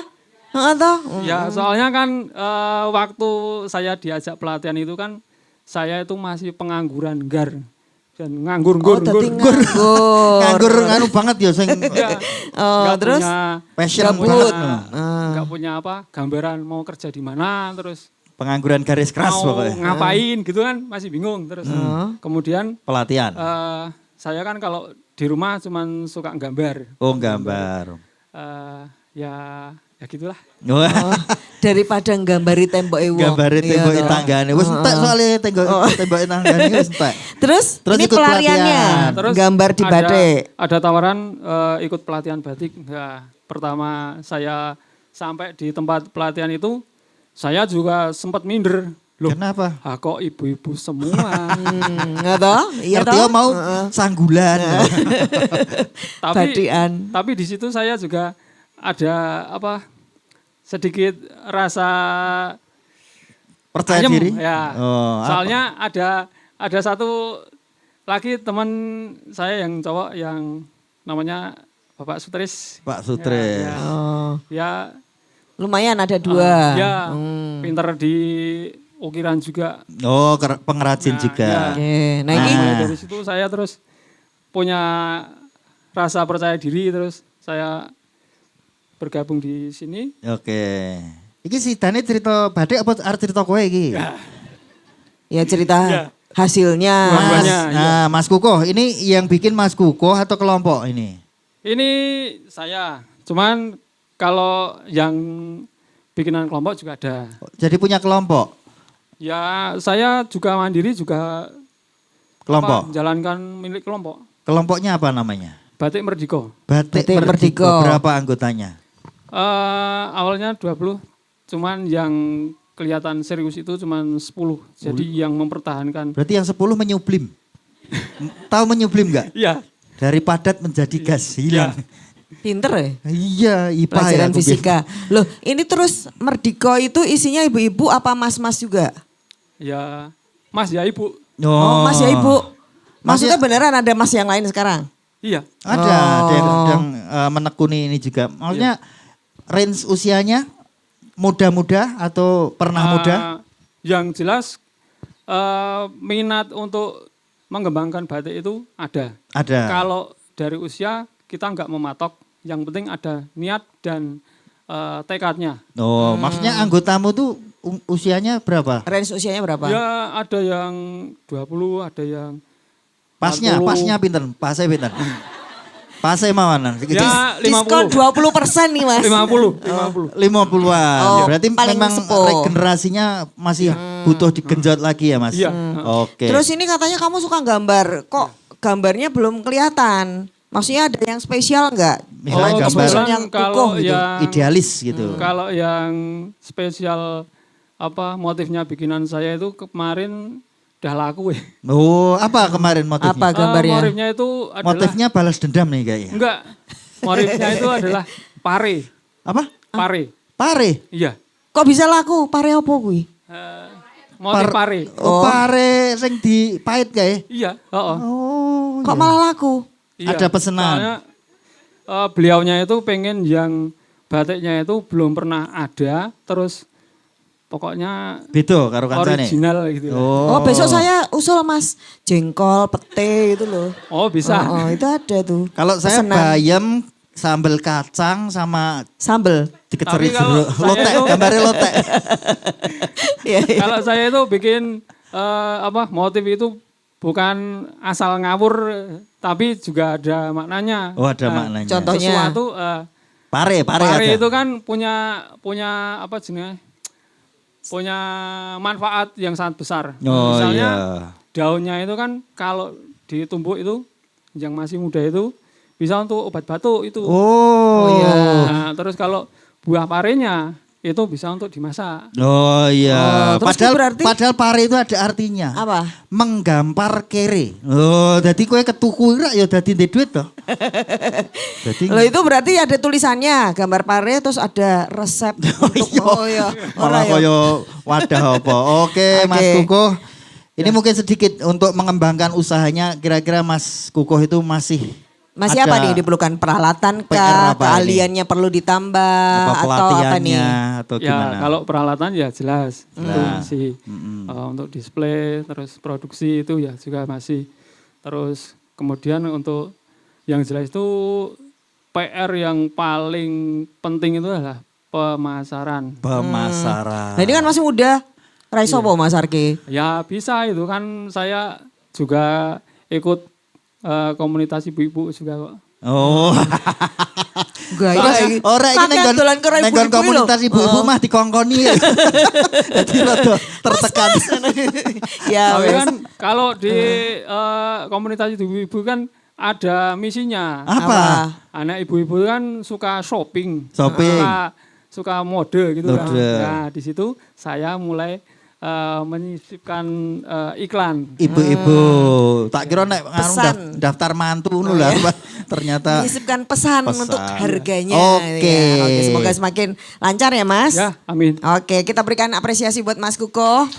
[SPEAKER 3] Heeh toh.
[SPEAKER 7] Ya, soalnya kan waktu saya diajak pelatihan itu kan saya itu masih pengangguran gar dan nganggur.
[SPEAKER 3] Dadi nganggur.
[SPEAKER 4] Nganggur nganu banget ya sing
[SPEAKER 3] Terus
[SPEAKER 4] passion
[SPEAKER 3] gabut.
[SPEAKER 4] banget.
[SPEAKER 7] Nggak punya apa gambaran mau kerja di mana, terus
[SPEAKER 4] Pengangguran garis keras
[SPEAKER 7] mau
[SPEAKER 4] pokoknya.
[SPEAKER 7] ngapain gitu kan masih bingung. Terus kemudian
[SPEAKER 4] Pelatihan.
[SPEAKER 7] saya kan kalau di rumah cuman suka gambar.
[SPEAKER 4] Oh, gambar.
[SPEAKER 7] Ya gitulah.
[SPEAKER 4] Wah,
[SPEAKER 3] Daripada nggambari temboke wong.
[SPEAKER 4] gambare
[SPEAKER 3] Iya
[SPEAKER 4] tembok
[SPEAKER 3] toh.
[SPEAKER 4] tanggane. Wis entek soalnya tembok tanggane wis entek.
[SPEAKER 3] Terus ini
[SPEAKER 4] ikut
[SPEAKER 3] pelariannya
[SPEAKER 4] pelatihan.
[SPEAKER 7] Terus
[SPEAKER 3] gambar di batik.
[SPEAKER 7] Ada tawaran ikut pelatihan batik. Nah, pertama saya sampai di tempat pelatihan itu, saya juga sempat minder. Loh,
[SPEAKER 4] Kenapa?
[SPEAKER 7] kok ibu-ibu semua.
[SPEAKER 3] Nggak toh? Iya toh?
[SPEAKER 4] Dia mau sanggulan.
[SPEAKER 3] Badikan.
[SPEAKER 7] Tapi di situ saya juga ada sedikit rasa
[SPEAKER 4] Percaya
[SPEAKER 7] ayem,
[SPEAKER 4] diri?
[SPEAKER 7] ya.
[SPEAKER 4] Oh, apa?
[SPEAKER 7] Soalnya ada satu lagi teman saya yang cowok yang namanya Bapak Sutris.
[SPEAKER 4] Pak Sutris.
[SPEAKER 3] Oh,
[SPEAKER 7] Ya,
[SPEAKER 3] lumayan ada dua.
[SPEAKER 7] ya pinter di ukiran juga.
[SPEAKER 4] Oh, pengrajin juga.
[SPEAKER 3] Oke, nah
[SPEAKER 7] Nah,
[SPEAKER 3] ini
[SPEAKER 7] mulai dari situ saya terus punya rasa percaya diri, terus saya bergabung di sini.
[SPEAKER 4] Oke. Iki si Dani cerita badik apa arep cerita kowe iki?
[SPEAKER 3] ya cerita
[SPEAKER 7] Ya.
[SPEAKER 3] hasilnya.
[SPEAKER 4] Mas,
[SPEAKER 7] Dua-duanya,
[SPEAKER 4] Mas Kuko, ini yang bikin Mas Kuko atau kelompok ini?
[SPEAKER 7] Ini saya, cuman kalau yang bikinan kelompok juga ada.
[SPEAKER 4] Jadi punya kelompok,
[SPEAKER 7] Ya, saya juga mandiri juga
[SPEAKER 4] kelompok.
[SPEAKER 7] menjalankan milik kelompok.
[SPEAKER 4] Kelompoknya apa namanya?
[SPEAKER 7] Batik Merdiko.
[SPEAKER 4] Batik
[SPEAKER 3] Batik
[SPEAKER 4] Merdiko.
[SPEAKER 3] Merdiko.
[SPEAKER 4] Berapa anggotanya?
[SPEAKER 7] Awalnya 20, cuman yang kelihatan serius itu cuman 10. Jadi yang mempertahankan.
[SPEAKER 4] Berarti yang 10 menyublim. Tahu menyublim enggak?
[SPEAKER 7] Iya.
[SPEAKER 4] Dari padat menjadi gas hilang.
[SPEAKER 3] Pinter ya?
[SPEAKER 4] Iya, IPA ya.
[SPEAKER 3] Pelajaran
[SPEAKER 4] aku
[SPEAKER 3] fisika. Loh, ini terus Merdiko itu isinya ibu-ibu apa mas-mas juga?
[SPEAKER 7] Ya, Mas ya Ibu.
[SPEAKER 3] Oh, mas ya ibu. Maksudnya
[SPEAKER 4] Mas ya-
[SPEAKER 3] beneran ada mas yang lain sekarang?
[SPEAKER 7] Iya.
[SPEAKER 4] Ada yang menekuni ini juga. Maksudnya range usianya muda-muda atau pernah muda?
[SPEAKER 7] Yang jelas minat untuk mengembangkan batik itu ada.
[SPEAKER 4] Ada.
[SPEAKER 7] Kalau dari usia kita nggak mematok, yang penting ada niat dan tekadnya.
[SPEAKER 4] Oh, maksudnya anggotamu tuh usianya berapa?
[SPEAKER 3] Range usianya berapa?
[SPEAKER 7] Ya ada yang 20, ada yang
[SPEAKER 4] Pasnya
[SPEAKER 7] 40.
[SPEAKER 4] pinten? Pasnya pinten? Pasnya mana?
[SPEAKER 7] Ya
[SPEAKER 3] Diskon
[SPEAKER 7] 50.
[SPEAKER 3] 20% nih mas.
[SPEAKER 7] 50.
[SPEAKER 4] 50-an.
[SPEAKER 3] Oh,
[SPEAKER 4] Berarti
[SPEAKER 3] paling
[SPEAKER 4] memang
[SPEAKER 3] sepuh.
[SPEAKER 4] regenerasinya masih butuh digenjot lagi ya, Mas?
[SPEAKER 7] Iya.
[SPEAKER 4] Oke.
[SPEAKER 3] Terus ini katanya kamu suka gambar, kok gambarnya belum kelihatan? Maksudnya ada yang spesial nggak?
[SPEAKER 4] Misalnya
[SPEAKER 3] Oh,
[SPEAKER 4] gambar.
[SPEAKER 3] spesial yang
[SPEAKER 7] Kalau
[SPEAKER 3] kukuh gitu.
[SPEAKER 7] yang
[SPEAKER 4] idealis gitu.
[SPEAKER 7] Kalau yang spesial motifnya bikinan saya itu kemarin udah laku ya.
[SPEAKER 4] Oh, apa kemarin motifnya?
[SPEAKER 3] Apa gambarnya?
[SPEAKER 7] Motifnya itu adalah
[SPEAKER 4] Motifnya balas dendam nih kayaknya.
[SPEAKER 7] enggak. Motifnya itu adalah pare.
[SPEAKER 4] Apa?
[SPEAKER 7] Pare.
[SPEAKER 4] Pare.
[SPEAKER 7] Iya.
[SPEAKER 3] Kok bisa laku? Pare apa kuwi?
[SPEAKER 7] Motif pare.
[SPEAKER 4] Oh, pare sing dipait kayak.
[SPEAKER 7] Iya, heeh.
[SPEAKER 4] Oh,
[SPEAKER 3] Kok malah laku?
[SPEAKER 7] Iya.
[SPEAKER 4] Ada pesanan.
[SPEAKER 7] Soalnya beliaunya itu pengen yang batiknya itu belum pernah ada, terus pokoknya
[SPEAKER 4] beda karo kancane.
[SPEAKER 7] original gitu.
[SPEAKER 3] Oh, besok saya usul mas jengkol, pete gitu loh.
[SPEAKER 7] Oh, bisa.
[SPEAKER 3] Oh, itu ada tuh.
[SPEAKER 4] Kalau saya
[SPEAKER 3] Pesanan.
[SPEAKER 4] bayam sambal kacang sama
[SPEAKER 3] Sambel.
[SPEAKER 4] dikecerit
[SPEAKER 7] Tapi kalau
[SPEAKER 4] jeruk.
[SPEAKER 7] saya
[SPEAKER 4] Lotek,
[SPEAKER 7] itu-
[SPEAKER 4] gambarnya lotek.
[SPEAKER 3] Iya, iya.
[SPEAKER 7] Kalau saya itu bikin motif itu bukan asal ngawur, tapi juga ada maknanya.
[SPEAKER 4] Oh, ada maknanya.
[SPEAKER 3] Contohnya?
[SPEAKER 7] Sesuatu
[SPEAKER 4] Pare
[SPEAKER 7] pare
[SPEAKER 4] ada.
[SPEAKER 7] itu kan punya apa jenisnya? Punya manfaat yang sangat besar.
[SPEAKER 4] Oh,
[SPEAKER 7] Misalnya
[SPEAKER 4] iya.
[SPEAKER 7] daunnya itu kan kalau ditumbuk itu yang masih muda itu bisa untuk obat batuk itu.
[SPEAKER 4] Oh,
[SPEAKER 3] iya.
[SPEAKER 7] Nah, terus kalau buah parenya itu bisa untuk dimasak.
[SPEAKER 4] Oh iya.
[SPEAKER 3] terus
[SPEAKER 4] padahal
[SPEAKER 3] berarti-
[SPEAKER 4] padahal pare itu ada artinya.
[SPEAKER 3] Apa?
[SPEAKER 4] Menggampar kere. Oh, jadi kowe ketuku rak ya dadi ndek duit toh. Jadi
[SPEAKER 3] Loh itu berarti ada tulisannya, gambar pare terus ada resep untuk iya.
[SPEAKER 4] malah
[SPEAKER 3] Ora ya.
[SPEAKER 4] koyo wadah apa. Oke, Mas
[SPEAKER 3] Oke.
[SPEAKER 4] Kukuh. Ini mungkin sedikit untuk mengembangkan usahanya, kira-kira Mas Kukuh itu masih
[SPEAKER 3] Masih
[SPEAKER 4] ada
[SPEAKER 3] apa nih diperlukan peralatan
[SPEAKER 4] PR
[SPEAKER 3] kah,
[SPEAKER 4] apa
[SPEAKER 3] keahliannya perlu ditambah
[SPEAKER 4] apa
[SPEAKER 3] atau apa
[SPEAKER 4] pelatihannya
[SPEAKER 3] nih?
[SPEAKER 4] atau
[SPEAKER 7] Ya
[SPEAKER 4] gimana?
[SPEAKER 7] kalau peralatan ya jelas itu
[SPEAKER 4] Jelas.
[SPEAKER 7] masih untuk display, terus produksi itu ya juga masih. Terus kemudian untuk yang jelas itu PR yang paling penting itu adalah pemasaran.
[SPEAKER 4] Pemasaran.
[SPEAKER 3] Nah ini kan masih muda, Raiso po Mas Arki.
[SPEAKER 7] Ya bisa itu kan saya juga ikut komunitas ibu-ibu juga kok.
[SPEAKER 4] Oh.
[SPEAKER 3] Gaya iki.
[SPEAKER 4] Ora iki
[SPEAKER 3] Kakek dolan ke
[SPEAKER 4] neng
[SPEAKER 3] ibu-ibu
[SPEAKER 4] komunitas
[SPEAKER 3] lho.
[SPEAKER 4] ibu-ibu mah dikongkoni. Jadi rada tertekan.
[SPEAKER 3] Ya
[SPEAKER 7] Tapi
[SPEAKER 3] wes.
[SPEAKER 7] kan kalau di komunitas ibu-ibu kan ada misinya.
[SPEAKER 4] Apa?
[SPEAKER 7] Anak ibu-ibu kan suka shopping.
[SPEAKER 4] Shopping.
[SPEAKER 7] Suka mode gitu kan.
[SPEAKER 4] Mode.
[SPEAKER 7] Nah, di situ saya mulai menyisipkan iklan.
[SPEAKER 4] Ibu-ibu, tak kira nek nganu
[SPEAKER 3] Pesan.
[SPEAKER 4] daftar mantu ngono lah. Ternyata
[SPEAKER 3] Menyisipkan pesan
[SPEAKER 4] Pesan.
[SPEAKER 3] untuk harganya.
[SPEAKER 4] Oke.
[SPEAKER 3] Ya, oke, semoga semakin lancar ya Mas.
[SPEAKER 7] Ya, amin.
[SPEAKER 3] Oke, kita berikan apresiasi buat Mas Kuko.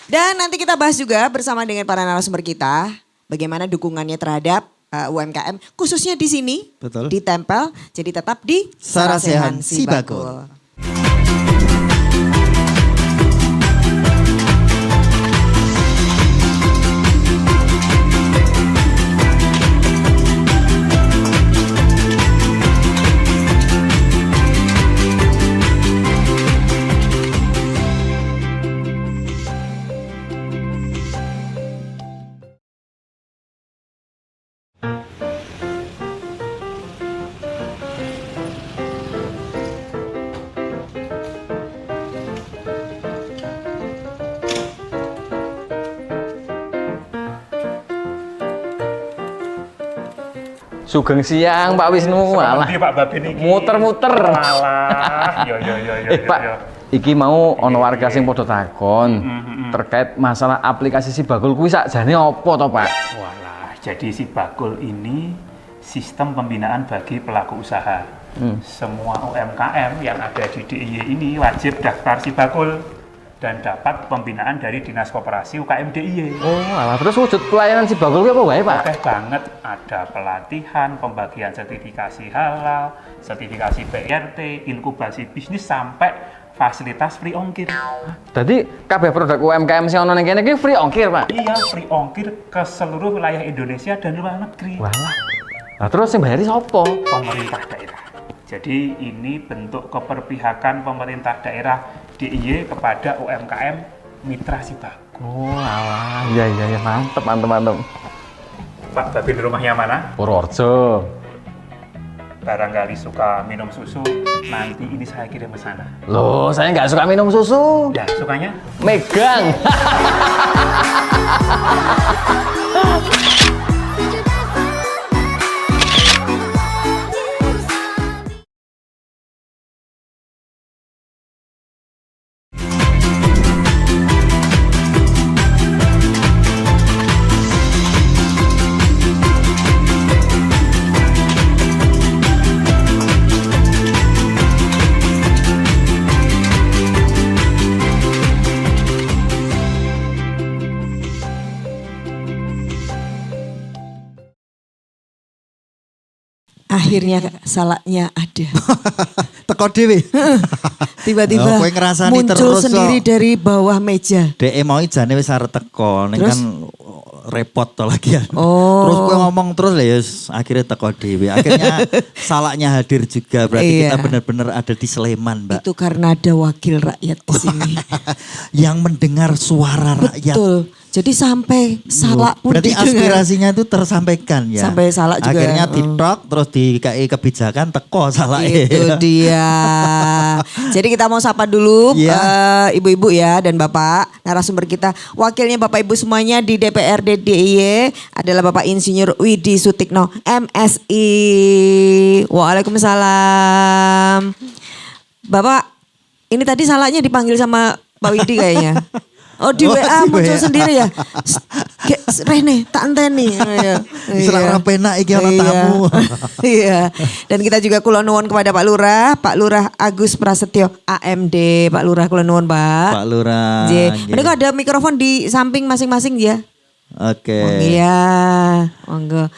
[SPEAKER 3] Dan nanti kita bahas juga bersama dengan para narasumber kita bagaimana dukungannya terhadap UMKM khususnya di sini.
[SPEAKER 4] Betul.
[SPEAKER 3] Ditempel jadi tetap di
[SPEAKER 4] Sarasehan Sibakul.
[SPEAKER 8] Sugeng siang Pak Wisnu, alah.
[SPEAKER 9] Pak Babin iki.
[SPEAKER 8] Muter-muter.
[SPEAKER 9] Alah, yo.
[SPEAKER 8] Pak, iki mau ono warga sing padha takon terkait masalah aplikasi Sibakul kuwi sakjane apa to, Pak?
[SPEAKER 9] Walah, jadi Sibakul ini sistem pembinaan bagi pelaku usaha. Semua UMKM yang ada di DIY ini wajib daftar Sibakul dan dapat pembinaan dari Dinas Koperasi UKM DIY.
[SPEAKER 8] Oh, alah terus wujud pelayanan Sibakul kuwi apa wae, Pak?
[SPEAKER 9] Oke banget, ada pelatihan, pembagian sertifikasi halal, sertifikasi BRT, inkubasi bisnis sampai fasilitas free ongkir.
[SPEAKER 8] Dadi kabeh produk UMKM sing ono ning kene iki free ongkir, Pak.
[SPEAKER 9] Iya, free ongkir ke seluruh wilayah Indonesia dan luar negeri.
[SPEAKER 8] Walah. Lah terus sing bayari sapa?
[SPEAKER 9] Pemerintah daerah. Jadi ini bentuk keperpihakan pemerintah daerah DIY kepada UMKM mitra Sibakul.
[SPEAKER 8] Oh, alah. Iya, mantep.
[SPEAKER 9] Pak Babin rumahnya mana?
[SPEAKER 8] Purworejo.
[SPEAKER 9] Barangkali suka minum susu, nanti ini saya kirim ke sana.
[SPEAKER 8] Loh, saya nggak suka minum susu.
[SPEAKER 9] Ya, sukanya?
[SPEAKER 8] Megang.
[SPEAKER 3] Akhirnya salahnya ada.
[SPEAKER 4] Teko dhewe.
[SPEAKER 3] Tiba-tiba
[SPEAKER 4] Oh, kowe ngrasani
[SPEAKER 3] muncul
[SPEAKER 4] terus,
[SPEAKER 3] sendiri
[SPEAKER 4] kok.
[SPEAKER 3] dari bawah meja.
[SPEAKER 4] DE mau jane wis arep teko, ning
[SPEAKER 3] Terus?
[SPEAKER 4] kan repot to lagi.
[SPEAKER 3] Oh.
[SPEAKER 4] Terus kowe ngomong terus lah ya akhirnya teko dhewe. Akhirnya salahnya hadir juga. Berarti
[SPEAKER 3] Iya.
[SPEAKER 4] kita benar-benar ada di Sleman, Mbak.
[SPEAKER 3] Itu karena ada wakil rakyat di sini.
[SPEAKER 4] Yang mendengar suara rakyat.
[SPEAKER 3] Betul. Jadi sampai salah pun
[SPEAKER 4] Berarti
[SPEAKER 3] didengar.
[SPEAKER 4] aspirasinya itu tersampaikan ya.
[SPEAKER 3] Sampai salah juga.
[SPEAKER 4] Akhirnya ditok terus dikai kebijakan teko salah.
[SPEAKER 3] Itu dia. Jadi kita mau sapa dulu
[SPEAKER 4] Iya.
[SPEAKER 3] ibu-ibu ya dan bapak narasumber kita. Wakilnya bapak ibu semuanya di DPRD DIY adalah Bapak Insinyur Widi Sutikno MSI. Waalaikumsalam. Bapak Ini tadi salahnya dipanggil sama Pak Widi kayaknya. Oh di
[SPEAKER 4] Oh,
[SPEAKER 3] WA
[SPEAKER 4] di
[SPEAKER 3] muncul
[SPEAKER 4] WA.
[SPEAKER 3] sendiri ya. Rene tak anteni.
[SPEAKER 4] Selera penak iki ana
[SPEAKER 3] Iya.
[SPEAKER 4] tamu.
[SPEAKER 3] Iya. Dan kita juga kula nuwun kepada Pak Lurah Agus Prasetyo AMD. Pak Lurah kula nuwun, Pak.
[SPEAKER 4] Pak Lurah.
[SPEAKER 3] Nggih.
[SPEAKER 4] nggih.
[SPEAKER 3] Menika ada mikrofon di samping masing-masing ya.
[SPEAKER 4] Oke.
[SPEAKER 3] Iya. Monggo.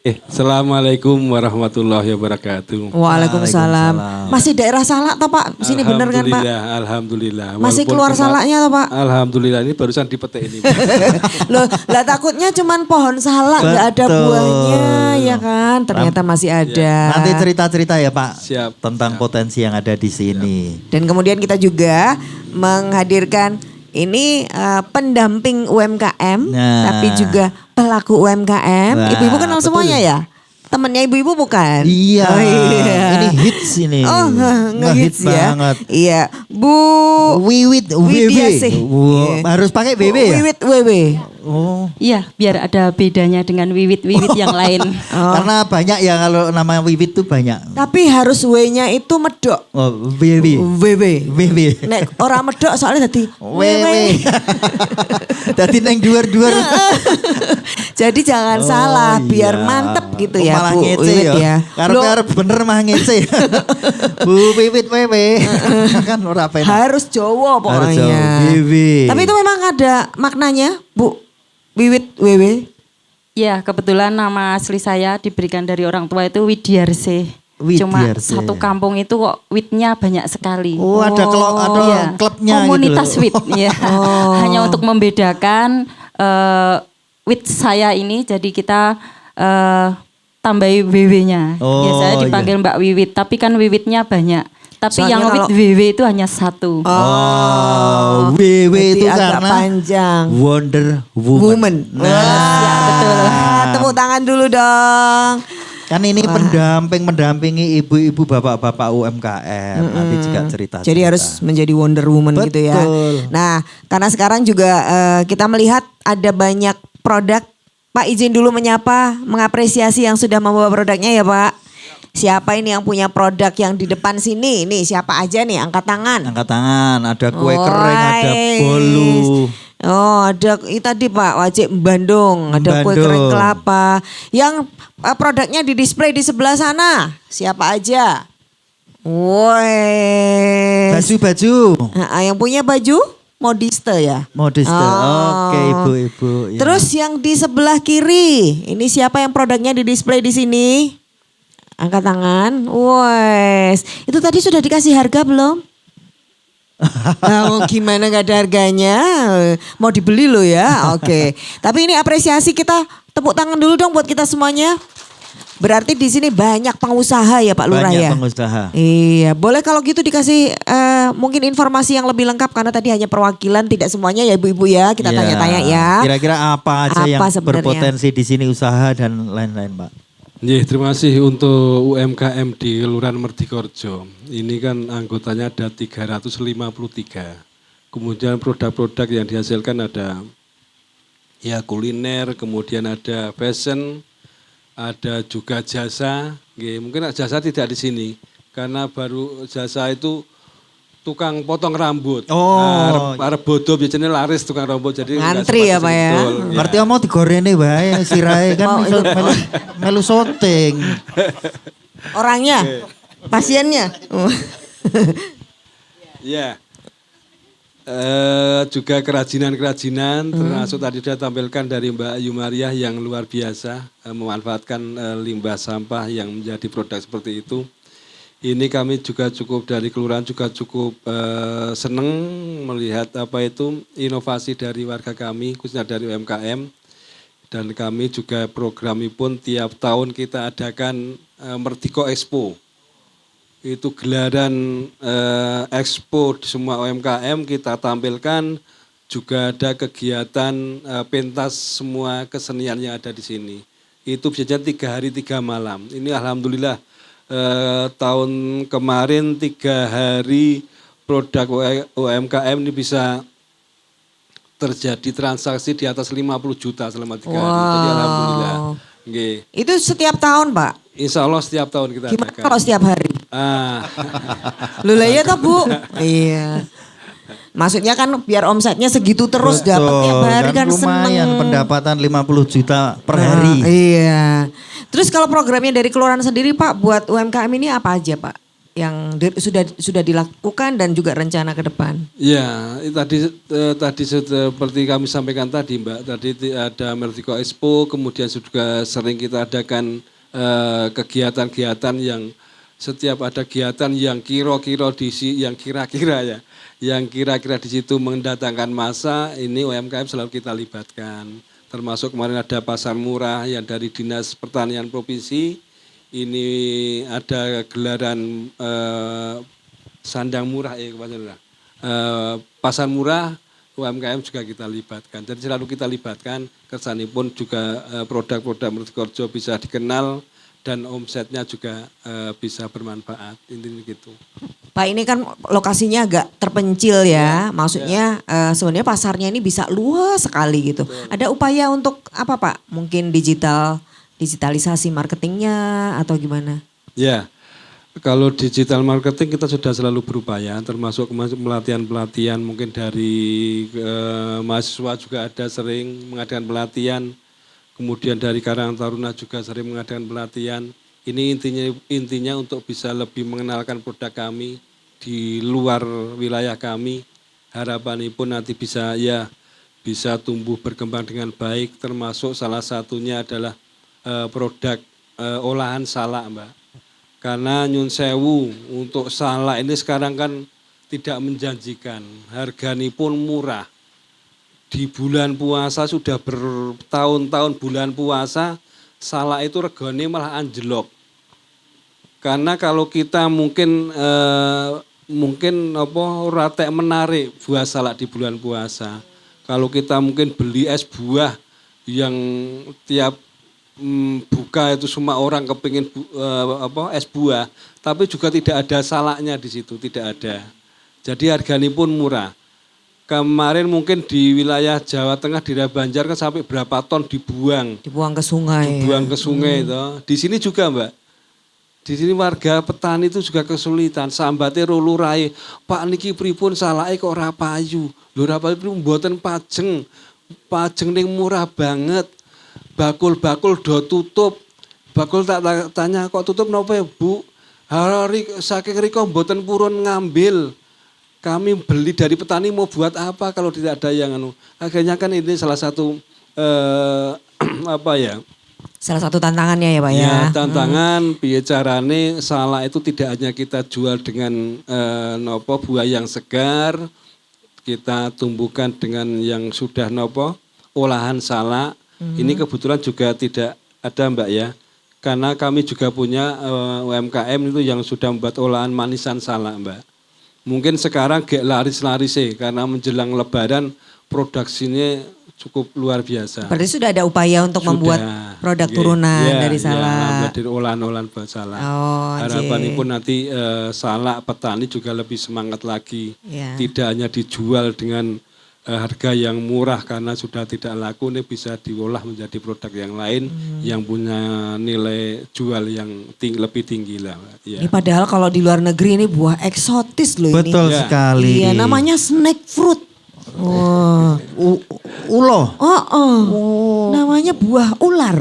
[SPEAKER 10] Assalamualaikum warahmatullahi wabarakatuh.
[SPEAKER 3] Waalaikumsalam. Masih daerah Salak toh Pak? Sini bener kan Pak?
[SPEAKER 10] Alhamdulillah.
[SPEAKER 3] Masih
[SPEAKER 10] Walaupun
[SPEAKER 3] keluar salaknya toh Pak?
[SPEAKER 10] Alhamdulillah, ini barusan dipetik ini.
[SPEAKER 3] Loh, lah takutnya cuman pohon salak nggak ada
[SPEAKER 4] Betul.
[SPEAKER 3] buahnya ya kan? Ternyata masih ada.
[SPEAKER 4] Nanti cerita-cerita ya Pak
[SPEAKER 10] Siap.
[SPEAKER 4] tentang potensi yang ada di sini.
[SPEAKER 3] Dan kemudian kita juga menghadirkan ini pendamping UMKM,
[SPEAKER 4] Nah.
[SPEAKER 3] tapi juga pelaku UMKM.
[SPEAKER 4] Wah,
[SPEAKER 3] Ibu-ibu kenal
[SPEAKER 4] betul.
[SPEAKER 3] semuanya ya? Temennya ibu-ibu bukan?
[SPEAKER 4] Iya.
[SPEAKER 3] Oh, iya.
[SPEAKER 4] Ini hits ini.
[SPEAKER 3] Oh, ngehits ya.
[SPEAKER 4] banget.
[SPEAKER 3] Iya, Bu
[SPEAKER 4] Wiwit
[SPEAKER 3] Widiasih.
[SPEAKER 4] Wow, harus pakai BB ya?
[SPEAKER 3] Wiwit WW.
[SPEAKER 4] Oh.
[SPEAKER 11] Iya, biar ada bedanya dengan wiwit-wiwit yang lain.
[SPEAKER 4] Karena banyak ya kalau nama Wiwit tuh banyak.
[SPEAKER 3] Tapi harus W-nya itu medok.
[SPEAKER 4] Oh, BB.
[SPEAKER 3] WW.
[SPEAKER 4] BB.
[SPEAKER 3] Nek orang medok soalnya tadi
[SPEAKER 4] WW. Tadi neng duar-duar.
[SPEAKER 3] Jadi jangan
[SPEAKER 4] Oh,
[SPEAKER 3] salah, biar
[SPEAKER 4] iya.
[SPEAKER 3] mantep gitu
[SPEAKER 4] Oh,
[SPEAKER 3] ya
[SPEAKER 4] malah
[SPEAKER 3] Bu
[SPEAKER 4] ngece
[SPEAKER 3] Wiwit
[SPEAKER 4] ya.
[SPEAKER 3] ya.
[SPEAKER 4] Karena
[SPEAKER 3] Loh,
[SPEAKER 4] harus bener mah ngece. Bu Wiwit WW. Kan ora penak.
[SPEAKER 3] harus Jawa
[SPEAKER 4] Harus
[SPEAKER 3] pokoknya.
[SPEAKER 4] Jawa, Wiwit.
[SPEAKER 3] Tapi itu memang ada maknanya Bu Wiwit WW.
[SPEAKER 11] Ya, kebetulan nama asli saya diberikan dari orang tua itu Widiarse. Cuma
[SPEAKER 4] Widiarse.
[SPEAKER 11] satu kampung itu kok witnya banyak sekali.
[SPEAKER 4] Oh, ada ada
[SPEAKER 11] Iya,
[SPEAKER 4] klubnya
[SPEAKER 11] komunitas
[SPEAKER 4] gitu.
[SPEAKER 11] wit ya. Hanya untuk membedakan wit saya ini, jadi kita tambahi WW-nya.
[SPEAKER 4] Oh,
[SPEAKER 11] Ya, saya dipanggil Mbak Wiwit, tapi kan wiwitnya banyak. Tapi
[SPEAKER 3] Soalnya
[SPEAKER 11] yang wit
[SPEAKER 3] kalau-
[SPEAKER 11] WW itu hanya satu.
[SPEAKER 4] Oh, WW
[SPEAKER 3] Berarti
[SPEAKER 4] itu
[SPEAKER 3] agak
[SPEAKER 4] karena
[SPEAKER 3] panjang.
[SPEAKER 4] Wonder Woman.
[SPEAKER 3] Woman. Ya, betul. Tepuk tangan dulu dong.
[SPEAKER 4] Kan ini mendampingi ibu-ibu bapak-bapak UMKM. Nanti juga cerita.
[SPEAKER 3] Jadi harus menjadi Wonder Woman gitu ya.
[SPEAKER 4] Betul.
[SPEAKER 3] Nah, karena sekarang juga kita melihat ada banyak produk. Pak izin dulu menyapa, mengapresiasi yang sudah membawa produknya ya Pak. Siapa ini yang punya produk yang di depan sini? Nih siapa aja nih? Angkat tangan.
[SPEAKER 4] Angkat tangan, ada kue kering, ada bolu.
[SPEAKER 3] Oh ada tadi Pak Wajib Bandung, ada kue
[SPEAKER 4] Bandung.
[SPEAKER 3] kering kelapa. Yang produknya di display di sebelah sana. Siapa aja? Woi.
[SPEAKER 4] Baju-baju.
[SPEAKER 3] Yang punya baju modiste ya.
[SPEAKER 4] Modiste.
[SPEAKER 3] Oh.
[SPEAKER 4] Oke, ibu-ibu. Ya.
[SPEAKER 3] Terus yang di sebelah kiri, ini siapa yang produknya di display di sini? Angkat tangan. Wes, itu tadi sudah dikasih harga belum? Nah, mau gimana gak ada harganya? Mau dibeli lo ya? Oke. Tapi ini apresiasi, kita tepuk tangan dulu dong buat kita semuanya. Berarti di sini banyak pengusaha ya Pak Lurah
[SPEAKER 4] banyak
[SPEAKER 3] ya?
[SPEAKER 4] pengusaha.
[SPEAKER 3] Iya, boleh kalau gitu dikasih mungkin informasi yang lebih lengkap karena tadi hanya perwakilan, tidak semuanya ya ibu-ibu ya. Kita
[SPEAKER 4] Ya.
[SPEAKER 3] tanya-tanya ya.
[SPEAKER 4] Kira-kira apa aja yang
[SPEAKER 3] sebenarnya?
[SPEAKER 4] berpotensi di sini usaha dan lain-lain, Pak?
[SPEAKER 10] Terima kasih untuk UMKM di Kelurahan Mertikorjo. Ini kan anggotanya ada 353. Kemudian produk-produk yang dihasilkan ada ya kuliner, kemudian ada fashion, ada juga jasa. Mungkin jasa tidak di sini karena baru jasa itu tukang potong rambut.
[SPEAKER 4] Oh.
[SPEAKER 10] Arep bodo biasanya laris tukang rambut jadi nggak
[SPEAKER 3] Ngantri ya,
[SPEAKER 10] sempat
[SPEAKER 3] Pak ya?
[SPEAKER 10] disentul,
[SPEAKER 4] Berarti mau digorene wae sirahe kan
[SPEAKER 3] Mau
[SPEAKER 4] melu,
[SPEAKER 3] itu-
[SPEAKER 4] melu, melu syuting.
[SPEAKER 3] Orangnya, pasiennya.
[SPEAKER 10] Ya. Juga kerajinan-kerajinan termasuk tadi sudah tampilkan dari Mbak Ayu Mariah yang luar biasa memanfaatkan limbah sampah yang menjadi produk seperti itu. Ini kami juga cukup dari kelurahan juga cukup senang melihat apa itu inovasi dari warga kami khususnya dari UMKM dan kami juga programipun tiap tahun kita adakan Mertiko Expo. Itu gelaran expo di semua UMKM kita tampilkan, juga ada kegiatan pentas semua kesenian yang ada di sini. Itu biasanya 3 hari 3 malam. Ini alhamdulillah tahun kemarin 3 hari produk UMKM ini bisa terjadi transaksi di atas 50 juta selama 3 hari. Jadi alhamdulillah. Nggih.
[SPEAKER 3] Itu setiap tahun Pak?
[SPEAKER 10] Insya Allah setiap tahun kita
[SPEAKER 3] Gimana
[SPEAKER 10] adakan.
[SPEAKER 3] kalau setiap hari? Lu lah ya toh Bu? Iya. Maksudnya kan biar omsetnya segitu terus dapat tiap hari kan
[SPEAKER 4] lumayan
[SPEAKER 3] seneng.
[SPEAKER 4] pendapatan 50 juta per hari.
[SPEAKER 3] Iya. Terus kalau programnya dari kelurahan sendiri Pak buat UMKM ini apa aja Pak? Yang sudah dilakukan dan juga rencana ke depan.
[SPEAKER 10] Ya, tadi seperti kami sampaikan tadi Mbak, tadi ada Mertiko Expo, kemudian juga sering kita adakan kegiatan-kegiatan yang setiap ada kegiatan yang kira-kira di situ mendatangkan massa, ini UMKM selalu kita libatkan. Termasuk kemarin ada pasar murah yang dari Dinas Pertanian Provinsi. Ini ada gelaran sandang murah pasar murah UMKM juga kita libatkan. Jadi selalu kita libatkan kersanipun juga produk-produk Mertikorjo bisa dikenal dan omsetnya juga bisa bermanfaat. Intinya gitu.
[SPEAKER 3] Pak ini kan lokasinya agak terpencil ya. Maksudnya sebenarnya pasarnya ini bisa luas sekali gitu.
[SPEAKER 10] Betul.
[SPEAKER 3] Ada upaya untuk apa Pak? Mungkin digitalisasi marketingnya atau gimana?
[SPEAKER 10] Ya, kalau digital marketing kita sudah selalu berupaya, termasuk pelatihan-pelatihan mungkin dari mahasiswa juga ada sering mengadakan pelatihan, kemudian dari Karang Taruna juga sering mengadakan pelatihan. Ini intinya untuk bisa lebih mengenalkan produk kami di luar wilayah kami. Harapannya pun nanti bisa tumbuh berkembang dengan baik, termasuk salah satunya adalah produk olahan salak Mbak. Karena nyun sewu untuk salak ini sekarang kan tidak menjanjikan, harganya pun murah. Di bulan puasa sudah bertahun-tahun bulan puasa, salak itu regane malah anjlok. Karena kalau kita mungkin ratek menarik buah salak di bulan puasa. Kalau kita mungkin beli es buah yang tiap buka itu semua orang kepingin es buah, tapi juga tidak ada salaknya di situ, tidak ada. Jadi harganya pun murah. Kemarin mungkin di wilayah Jawa Tengah di Banjar kan sampai berapa ton dibuang
[SPEAKER 3] ke sungai.
[SPEAKER 10] Dibuang ke sungai itu. Di sini juga Mbak. Di sini warga petani itu juga kesulitan. Sambate rulurai, Pak niki pripun salake kok ora payu. Lho ora payu mboten pajeng. Pajeng ning murah banget. Bakul-bakul do tutup. Bakul tak tanya kok tutup napa ya Bu? Hari saking riko mboten purun ngambil. Kami beli dari petani mau buat apa kalau tidak ada yang Akhirnya kan ini salah satu
[SPEAKER 3] salah satu tantangannya ya Pak ya.
[SPEAKER 10] Ya tantangan piye carane salak itu tidak hanya kita jual dengan buah yang segar, kita tumbuhkan dengan yang sudah olahan salak. Ini kebetulan juga tidak ada Mbak ya. Karena kami juga punya UMKM itu yang sudah membuat olahan manisan salak Mbak. Mungkin sekarang gak laris-laris karena menjelang lebaran produksinya cukup luar biasa.
[SPEAKER 3] Berarti sudah ada upaya untuk membuat produk turunan dari salak.
[SPEAKER 10] Dari olahan-olahan buat salak.
[SPEAKER 3] Harapan
[SPEAKER 10] pun nanti salak petani juga lebih semangat lagi. Tidak hanya dijual dengan harga yang murah karena sudah tidak laku, ini bisa diolah menjadi produk yang lain yang punya nilai jual yang lebih tinggi lah. Ya.
[SPEAKER 3] Ini padahal kalau di luar negeri ini buah eksotis loh ini.
[SPEAKER 4] Betul sekali.
[SPEAKER 3] Iya, namanya snake fruit.
[SPEAKER 4] Ulo.
[SPEAKER 3] Namanya buah ular.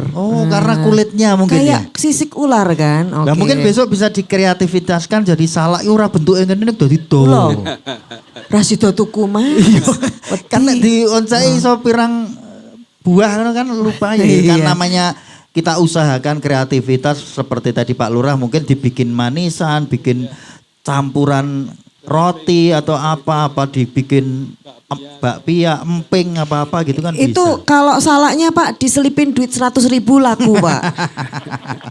[SPEAKER 4] Karena kulitnya mungkin
[SPEAKER 3] kayak sisik ular kan.
[SPEAKER 4] Nah, mungkin besok bisa dikreativitaskan jadi salak ora bentuknya ngene dadi do.
[SPEAKER 3] Rasida tuku mah.
[SPEAKER 4] Kan di onsai iso pirang buah kan lupa ya. Kan namanya kita usahakan kreativitas seperti tadi Pak Lurah mungkin dibikin manisan, bikin campuran roti atau apa-apa dibikin bakpia, emping apa-apa gitu kan
[SPEAKER 3] itu
[SPEAKER 4] bisa.
[SPEAKER 3] Kalau salaknya Pak diselipin duit 100.000 laku Pak.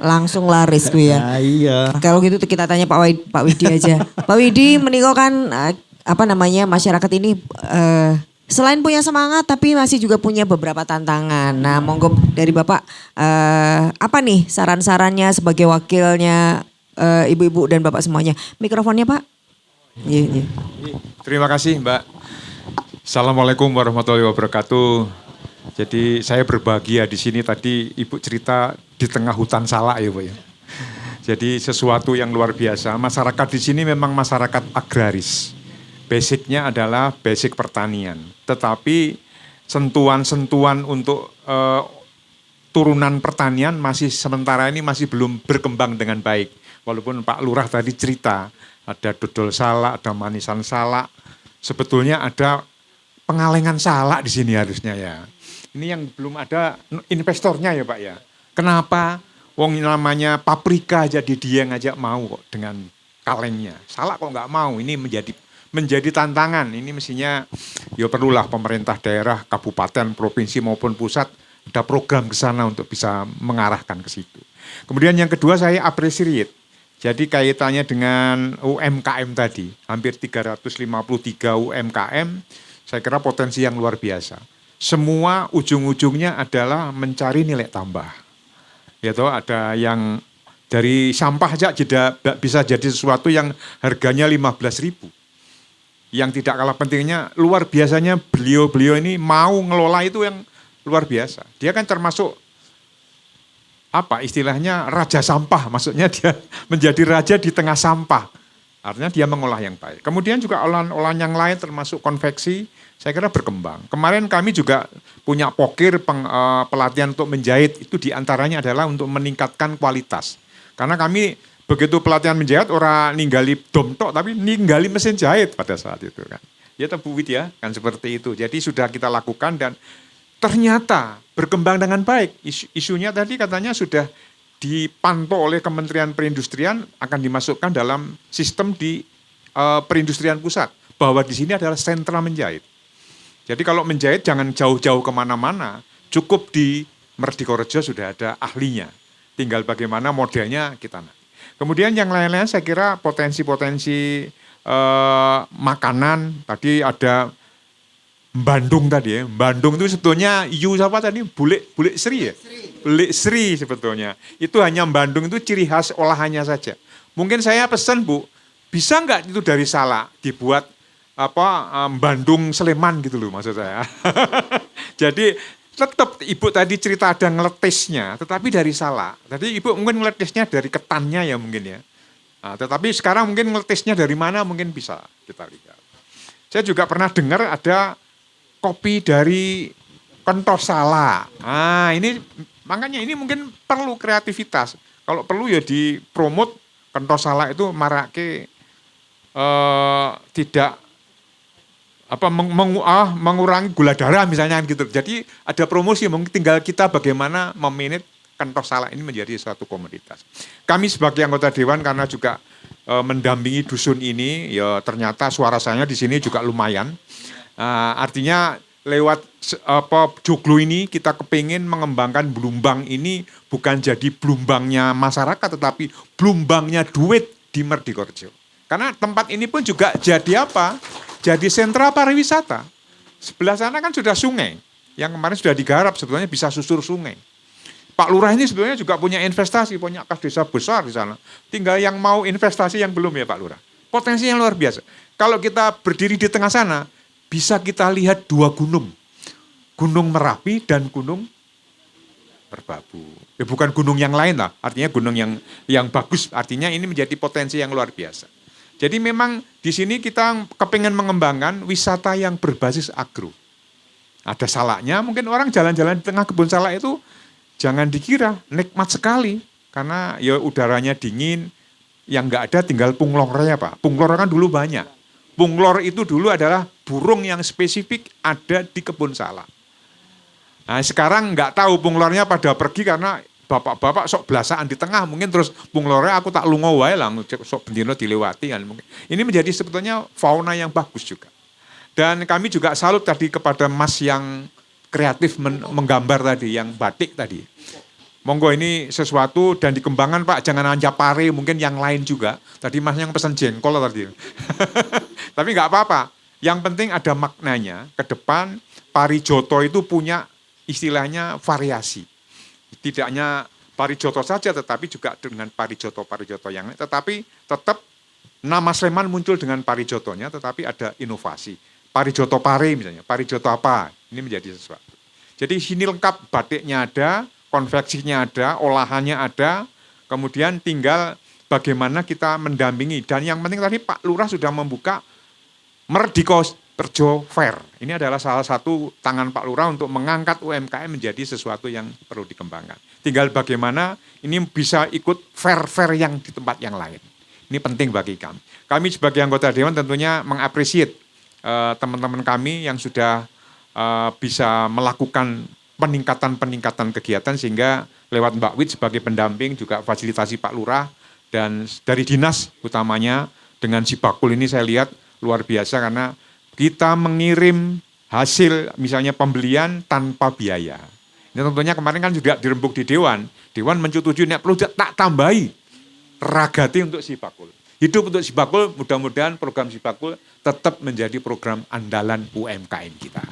[SPEAKER 3] Langsung laris gue ya.
[SPEAKER 4] Iya.
[SPEAKER 3] Kalau gitu kita tanya Pak Widi aja. Pak Widi menikah kan masyarakat ini selain punya semangat tapi masih juga punya beberapa tantangan. Nah monggo dari Bapak apa nih saran-sarannya sebagai wakilnya ibu-ibu dan Bapak semuanya. Mikrofonnya Pak. Iya.
[SPEAKER 12] Terima kasih Mbak. Assalamualaikum warahmatullahi wabarakatuh. Jadi saya berbahagia di sini tadi Ibu cerita di tengah hutan salak ya Pak ya. Jadi sesuatu yang luar biasa. Masyarakat di sini memang masyarakat agraris. Basicnya adalah basic pertanian. Tetapi sentuhan-sentuhan untuk turunan pertanian masih sementara ini masih belum berkembang dengan baik. Walaupun Pak Lurah tadi cerita, ada dodol salak, ada manisan salak. Sebetulnya ada pengalengan salak di sini harusnya ya. Ini yang belum ada investornya ya Pak ya. Kenapa? Wong namanya paprika jadi dia ngajak mau kok dengan kalengnya. Salak kok nggak mau, ini menjadi tantangan. Ini mestinya ya perlulah pemerintah daerah, kabupaten, provinsi maupun pusat ada program ke sana untuk bisa mengarahkan ke situ. Kemudian yang kedua saya appreciate. Jadi kaitannya dengan UMKM tadi, hampir 353 UMKM, saya kira potensi yang luar biasa. Semua ujung-ujungnya adalah mencari nilai tambah. Ya toh, ada yang dari sampah aja bisa jadi sesuatu yang harganya 15.000. Yang tidak kalah pentingnya, luar biasanya beliau-beliau ini mau ngelola itu yang luar biasa. Dia kan termasuk apa istilahnya raja sampah, maksudnya dia menjadi raja di tengah sampah. Artinya dia mengolah yang baik. Kemudian juga olahan-olahan yang lain termasuk konveksi, saya kira berkembang. Kemarin kami juga punya pokir pelatihan untuk menjahit, itu diantaranya adalah untuk meningkatkan kualitas. Karena kami begitu pelatihan menjahit, orang ninggali dom tok, tapi ninggali mesin jahit pada saat itu kan. Ya Bu Widya, kan seperti itu. Jadi sudah kita lakukan dan ternyata berkembang dengan baik. Isunya tadi katanya sudah dipantau oleh Kementerian Perindustrian akan dimasukkan dalam sistem di perindustrian pusat. Bahwa di sini adalah sentra menjahit. Jadi kalau menjahit jangan jauh-jauh kemana-mana, cukup di Merdikorejo sudah ada ahlinya. Tinggal bagaimana modelnya kita. Kemudian yang lain-lain saya kira potensi-potensi makanan, tadi ada Bandung tadi ya. Bandung itu sebetulnya siapa tadi? Bulik Sri ya? Bulik Sri sebetulnya. Itu hanya Bandung itu ciri khas olahannya saja. Mungkin saya pesan Bu, bisa nggak itu dari salak dibuat Bandung Sleman gitu loh maksud saya. Jadi tetap Ibu tadi cerita ada ngeletisnya, tetapi dari salak. Tadi Ibu mungkin ngeletisnya dari ketannya ya mungkin ya. Nah, tetapi sekarang mungkin ngeletisnya dari mana mungkin bisa kita lihat. Saya juga pernah dengar ada kopi dari kentos salak. Nah ini makanya ini mungkin perlu kreativitas. Kalau perlu ya dipromot kentos salak itu marake tidak mengurangi gula darah misalnya gitu. Jadi ada promosi, mungkin tinggal kita bagaimana memanage kentos salak ini menjadi suatu komoditas. Kami sebagai anggota dewan karena juga mendampingi dusun ini, ya ternyata suara saya di sini juga lumayan. Artinya lewat joglo ini kita kepingin mengembangkan Blumbang ini bukan jadi Blumbangnya masyarakat, tetapi Blumbangnya duit di Merdikorejo. Karena tempat ini pun juga jadi apa? Jadi sentra pariwisata. Sebelah sana kan sudah sungai. Yang kemarin sudah digarap, sebetulnya bisa susur sungai. Pak Lurah ini sebetulnya juga punya investasi, punya kas desa besar di sana. Tinggal yang mau investasi yang belum ya Pak Lurah. Potensi yang luar biasa. Kalau kita berdiri di tengah sana, bisa kita lihat dua gunung. Gunung Merapi dan Gunung Merbabu. Ya, bukan gunung yang lain lah, artinya gunung yang bagus. Artinya ini menjadi potensi yang luar biasa. Jadi memang di sini kita kepengen mengembangkan wisata yang berbasis agro. Ada salaknya, mungkin orang jalan-jalan di tengah kebun salak itu jangan dikira nikmat sekali. Karena ya udaranya dingin, yang nggak ada tinggal punglornya Pak. Punglor kan dulu banyak. Punglor itu dulu adalah burung yang spesifik ada di kebun salak. Nah sekarang nggak tahu punglornya pada pergi karena bapak-bapak sok belasaan di tengah, mungkin terus punglornya aku tak lungo wae lah, sok bendino dilewati kan mungkin. Ini menjadi sebetulnya fauna yang bagus juga. Dan kami juga salut tadi kepada Mas yang kreatif menggambar tadi, yang batik tadi. Monggo ini sesuatu dan dikembangkan Pak, jangan hanya pare, mungkin yang lain juga. Tadi Mas yang pesan jengkol tadi. Tapi nggak apa-apa. Yang penting ada maknanya. Ke depan parijoto itu punya istilahnya variasi. Tidak hanya parijoto saja, tetapi juga dengan parijoto yang lain. Tetapi tetap nama Sleman muncul dengan parijotonya, tetapi ada inovasi. Parijoto pare misalnya, parijoto apa, ini menjadi sesuatu. Jadi sini lengkap, batiknya ada, konveksinya ada, olahannya ada, Kemudian tinggal bagaimana kita mendampingi. Dan yang penting tadi Pak Lurah sudah membuka Merdiko Terjo Fair. Ini adalah salah satu tangan Pak Lurah untuk mengangkat UMKM menjadi sesuatu yang perlu dikembangkan. Tinggal bagaimana ini bisa ikut fair-fair yang di tempat yang lain. Ini penting bagi kami. Kami sebagai anggota Dewan tentunya mengapresiasi teman-teman kami yang sudah bisa melakukan peningkatan kegiatan sehingga lewat Mbak Wid sebagai pendamping juga fasilitasi Pak Lurah dan dari dinas utamanya dengan Sibakul ini saya lihat luar biasa karena kita mengirim hasil misalnya pembelian tanpa biaya. Ini tentunya kemarin kan juga dirembuk di Dewan. Dewan menyetujui nek perlu tak tambahi ragati untuk Sibakul. Hidup untuk Sibakul, mudah-mudahan program Sibakul tetap menjadi program andalan UMKM kita.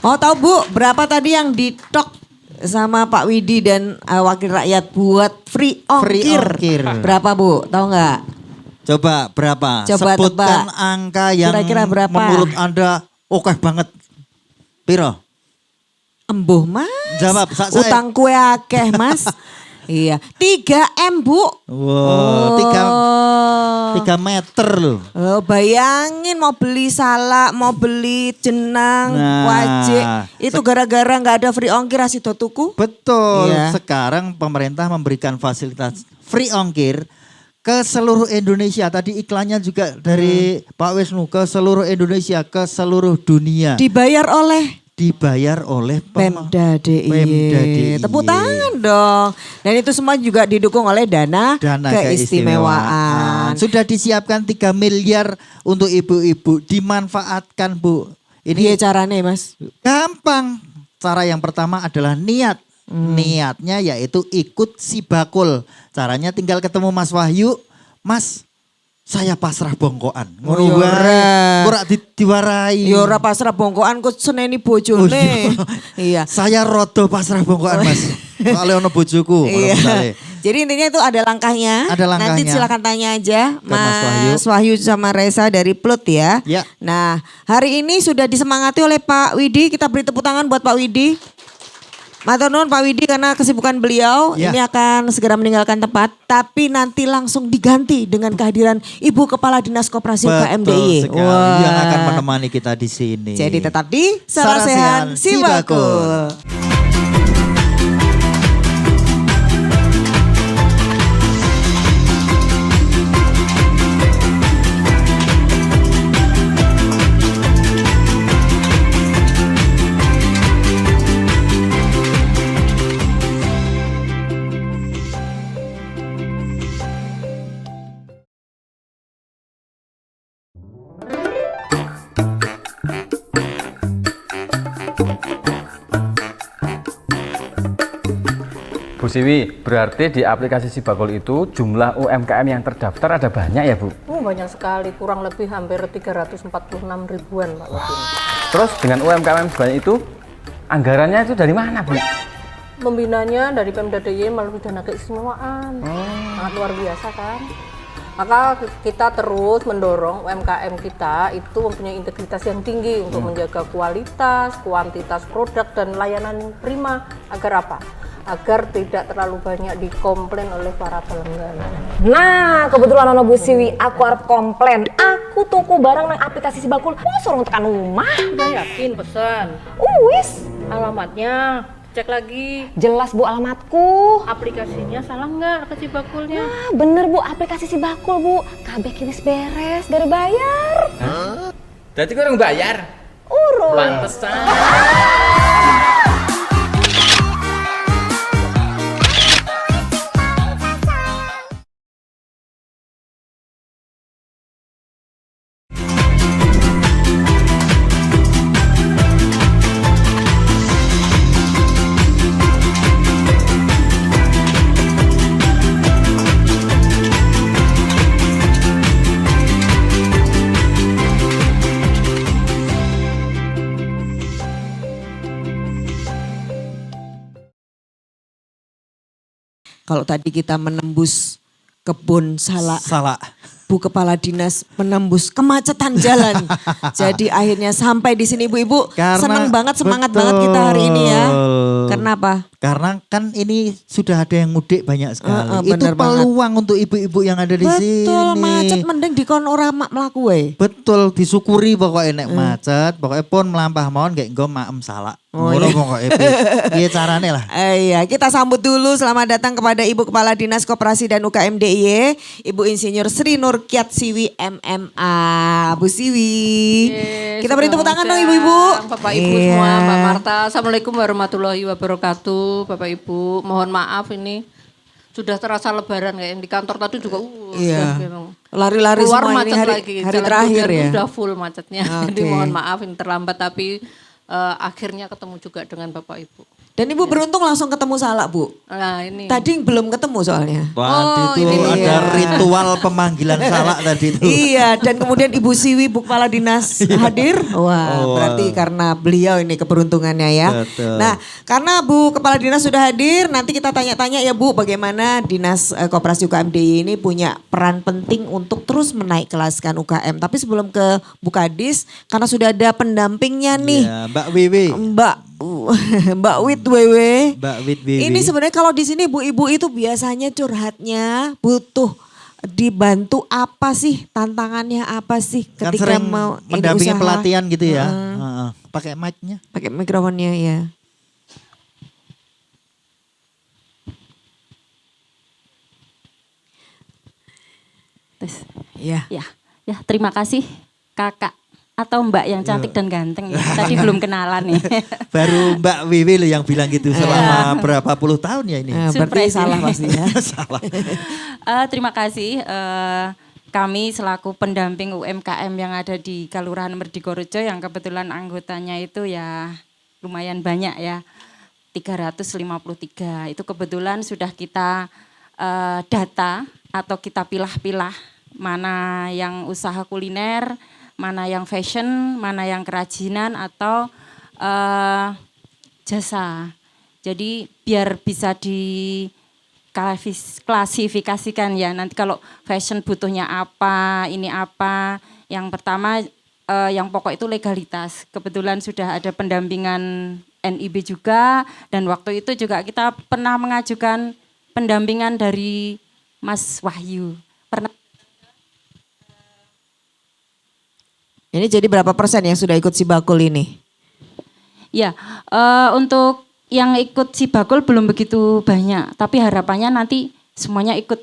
[SPEAKER 3] Mau tahu Bu, berapa tadi yang ditok sama Pak Widi dan wakil rakyat buat free ongkir? Berapa Bu, tahu nggak?
[SPEAKER 4] Coba berapa?
[SPEAKER 3] Coba
[SPEAKER 4] Sebutkan
[SPEAKER 3] tebak.
[SPEAKER 4] angka yang
[SPEAKER 3] Kira-kira berapa?
[SPEAKER 4] menurut Anda oke banget. Piro?
[SPEAKER 3] Embuh Mas.
[SPEAKER 4] Jawab, saya.
[SPEAKER 3] Utang kue akeh Mas. Iya, 3M Bu.
[SPEAKER 4] Wow, 3 meter loh.
[SPEAKER 3] Oh, bayangin mau beli salak, mau beli jenang, wajik. Itu gara-gara nggak ada free ongkir asido tuku.
[SPEAKER 4] Betul,
[SPEAKER 3] Iya.
[SPEAKER 4] sekarang pemerintah memberikan fasilitas free ongkir ke seluruh Indonesia. Tadi iklannya juga dari Pak Wisnu, ke seluruh Indonesia, ke seluruh dunia.
[SPEAKER 3] Dibayar oleh
[SPEAKER 4] Pemda DIY.
[SPEAKER 3] Tepuk tangan dong. Dan itu semua juga didukung oleh dana keistimewaan.
[SPEAKER 4] Sudah disiapkan 3 miliar untuk ibu-ibu. Dimanfaatkan Bu.
[SPEAKER 3] Ini caranya Mas?
[SPEAKER 4] Gampang. Cara yang pertama adalah niat. Niatnya yaitu ikut Sibakul. Caranya tinggal ketemu Mas Wahyu. Mas, saya pasrah bongkoan. Ngono wae. Ora diwarai.
[SPEAKER 3] Ya ora pasrah bongkoan kok seneni bojone. Iya.
[SPEAKER 4] Saya rodo pasrah bongkoan Mas. Soalnya ono bojoku.
[SPEAKER 3] Iya. Jadi intinya itu ada langkahnya.
[SPEAKER 4] Ada langkahnya.
[SPEAKER 3] Nanti silakan tanya aja
[SPEAKER 4] Mas
[SPEAKER 3] Wahyu sama Reza dari Plut ya.
[SPEAKER 4] Ya.
[SPEAKER 3] Nah, hari ini sudah disemangati oleh Pak Widi. Kita beri tepuk tangan buat Pak Widi. Matur nuwun Pak Widi karena kesibukan beliau ini akan segera meninggalkan tempat, tapi nanti langsung diganti dengan kehadiran Ibu Kepala Dinas Koperasi UKM DIY.
[SPEAKER 4] Yang akan menemani kita di sini.
[SPEAKER 3] Jadi tetap di Sarasehan Sibakul.
[SPEAKER 8] Bu Siwi, berarti di aplikasi Sibakul itu jumlah UMKM yang terdaftar ada banyak ya Bu?
[SPEAKER 13] Banyak sekali, kurang lebih hampir 346 ribuan Pak Udin.
[SPEAKER 8] Terus dengan UMKM sebanyak itu, anggarannya itu dari mana Bu?
[SPEAKER 13] Pembinanya dari Pemda DIY melalui dana keistimewaan, sangat luar biasa kan. Maka kita terus mendorong UMKM kita itu mempunyai integritas yang tinggi untuk menjaga kualitas, kuantitas produk dan layanan yang prima. Agar apa? Agar tidak terlalu banyak dikomplain oleh para pelanggan.
[SPEAKER 14] Nah, kebetulan ono Bu Siwi, aku arep komplain. Aku tuku barang nang aplikasi Sibakul, suruh tekan rumah.
[SPEAKER 13] Udah yakin pesan?
[SPEAKER 14] Wis.
[SPEAKER 13] Alamatnya cek lagi.
[SPEAKER 14] Jelas Bu alamatku.
[SPEAKER 13] Aplikasinya salah nggak ke Sibakulnya?
[SPEAKER 14] Nah, bener Bu, aplikasi Sibakul Bu. Kabeh wis beres, dari bayar.
[SPEAKER 2] Hah? Berarti kurang bayar?
[SPEAKER 14] Urung.
[SPEAKER 2] Pantesan.
[SPEAKER 3] Kalau tadi kita menembus kebun salak. Bu Kepala Dinas menembus kemacetan jalan. Jadi akhirnya sampai di sini ibu-ibu. Seneng banget, semangat banget kita hari ini ya. Kenapa?
[SPEAKER 4] Karena kan ini sudah ada yang mudik banyak sekali. Itu
[SPEAKER 3] bener
[SPEAKER 4] peluang untuk ibu-ibu yang ada di sini.
[SPEAKER 3] Betul, macet mending dikon ora mlaku we.
[SPEAKER 4] Betul, disyukuri pokoknya nek macet, pokoknya pun melampah mawon gak nggo maem salak. Ngono pokoknya piye carane lah.
[SPEAKER 3] Iya, kita sambut dulu selamat datang kepada Ibu Kepala Dinas Koperasi dan UKM DIY, Ibu Insinyur Sri Nurkiat Siwi MMA. Bu Siwi. Kita beri tepuk tangan dong ibu-ibu.
[SPEAKER 13] Bapak Ibu semua, Mbak Marta. Assalamualaikum warahmatullahi wabarakatuh. Bapak Ibu, mohon maaf ini sudah terasa lebaran kayak di kantor tadi juga
[SPEAKER 3] lari-lari
[SPEAKER 13] keluar
[SPEAKER 3] semua
[SPEAKER 13] macet
[SPEAKER 3] ini
[SPEAKER 13] lagi.
[SPEAKER 3] hari
[SPEAKER 13] Jalan
[SPEAKER 3] terakhir
[SPEAKER 13] Budiar
[SPEAKER 3] ya.
[SPEAKER 13] Sudah full macetnya. Jadi mohon maaf ini terlambat tapi akhirnya ketemu juga dengan Bapak Ibu.
[SPEAKER 3] Dan Ibu beruntung langsung ketemu Salak, Bu.
[SPEAKER 13] Nah, ini.
[SPEAKER 3] Tadi belum ketemu soalnya.
[SPEAKER 4] Tadi itu ada ritual pemanggilan Salak tadi itu.
[SPEAKER 3] Iya, dan kemudian Ibu Siwi, Bu Kepala Dinas hadir. Wah, berarti karena beliau ini keberuntungannya ya.
[SPEAKER 4] Betul.
[SPEAKER 3] Nah, karena Bu Kepala Dinas sudah hadir, nanti kita tanya-tanya ya Bu, bagaimana Dinas Koperasi UKM DIY ini punya peran penting untuk terus menaik kelaskan UKM. Tapi sebelum ke Bu Kadis, karena sudah ada pendampingnya nih.
[SPEAKER 4] Ya, Mbak Wiwi.
[SPEAKER 3] Mbak Wit Wewe.
[SPEAKER 4] Mbak Wit Wiwi.
[SPEAKER 3] Ini sebenarnya kalau di sini ibu-ibu itu biasanya curhatnya butuh dibantu apa sih, tantangannya apa sih
[SPEAKER 4] Kan
[SPEAKER 3] ketika
[SPEAKER 4] sering
[SPEAKER 3] mau
[SPEAKER 4] mendampingi
[SPEAKER 3] usaha.
[SPEAKER 4] pelatihan gitu ya. Pakai mic-nya.
[SPEAKER 3] Pakai mikrofonnya ya.
[SPEAKER 11] Tes.
[SPEAKER 3] Ya.
[SPEAKER 11] Ya, terima kasih Kakak atau Mbak yang cantik dan ganteng ya. Tadi belum kenalan nih.
[SPEAKER 4] Baru Mbak Wiwi loh yang bilang gitu selama berapa puluh tahun ya ini.
[SPEAKER 3] Berarti salah pasti ya.
[SPEAKER 4] Salah.
[SPEAKER 11] Terima kasih kami selaku pendamping UMKM yang ada di Kelurahan Merdigorejo yang kebetulan anggotanya itu ya lumayan banyak ya. 353. Itu kebetulan sudah kita data atau kita pilah-pilah mana yang usaha kuliner, mana yang fashion, mana yang kerajinan atau jasa. Jadi biar bisa diklasifikasikan ya. Nanti kalau fashion butuhnya apa, ini apa. Yang pertama yang pokok itu legalitas. Kebetulan sudah ada pendampingan NIB juga dan waktu itu juga kita pernah mengajukan pendampingan dari Mas Wahyu. Pernah.
[SPEAKER 3] Ini jadi berapa persen yang sudah ikut Sibakul ini?
[SPEAKER 11] Ya, untuk yang ikut Sibakul belum begitu banyak, tapi harapannya nanti semuanya ikut.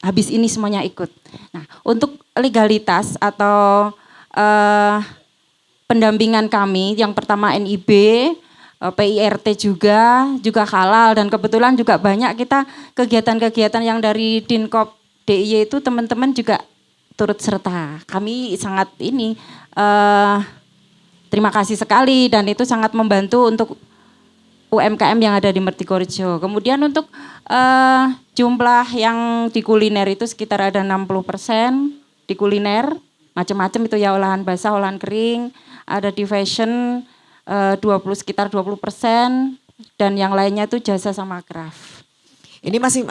[SPEAKER 11] Habis ini semuanya ikut. Nah, untuk legalitas atau pendampingan kami, yang pertama NIB, PIRT juga halal dan kebetulan juga banyak kita kegiatan-kegiatan yang dari Dinkop DIY itu teman-teman juga turut serta. Kami sangat terima kasih sekali dan itu sangat membantu untuk UMKM yang ada di Merdigorejo. Kemudian untuk jumlah yang di kuliner itu sekitar ada 60% di kuliner, macam-macam itu ya, olahan basah, olahan kering, ada di fashion sekitar 20% dan yang lainnya itu jasa sama craft.
[SPEAKER 3] Ini masih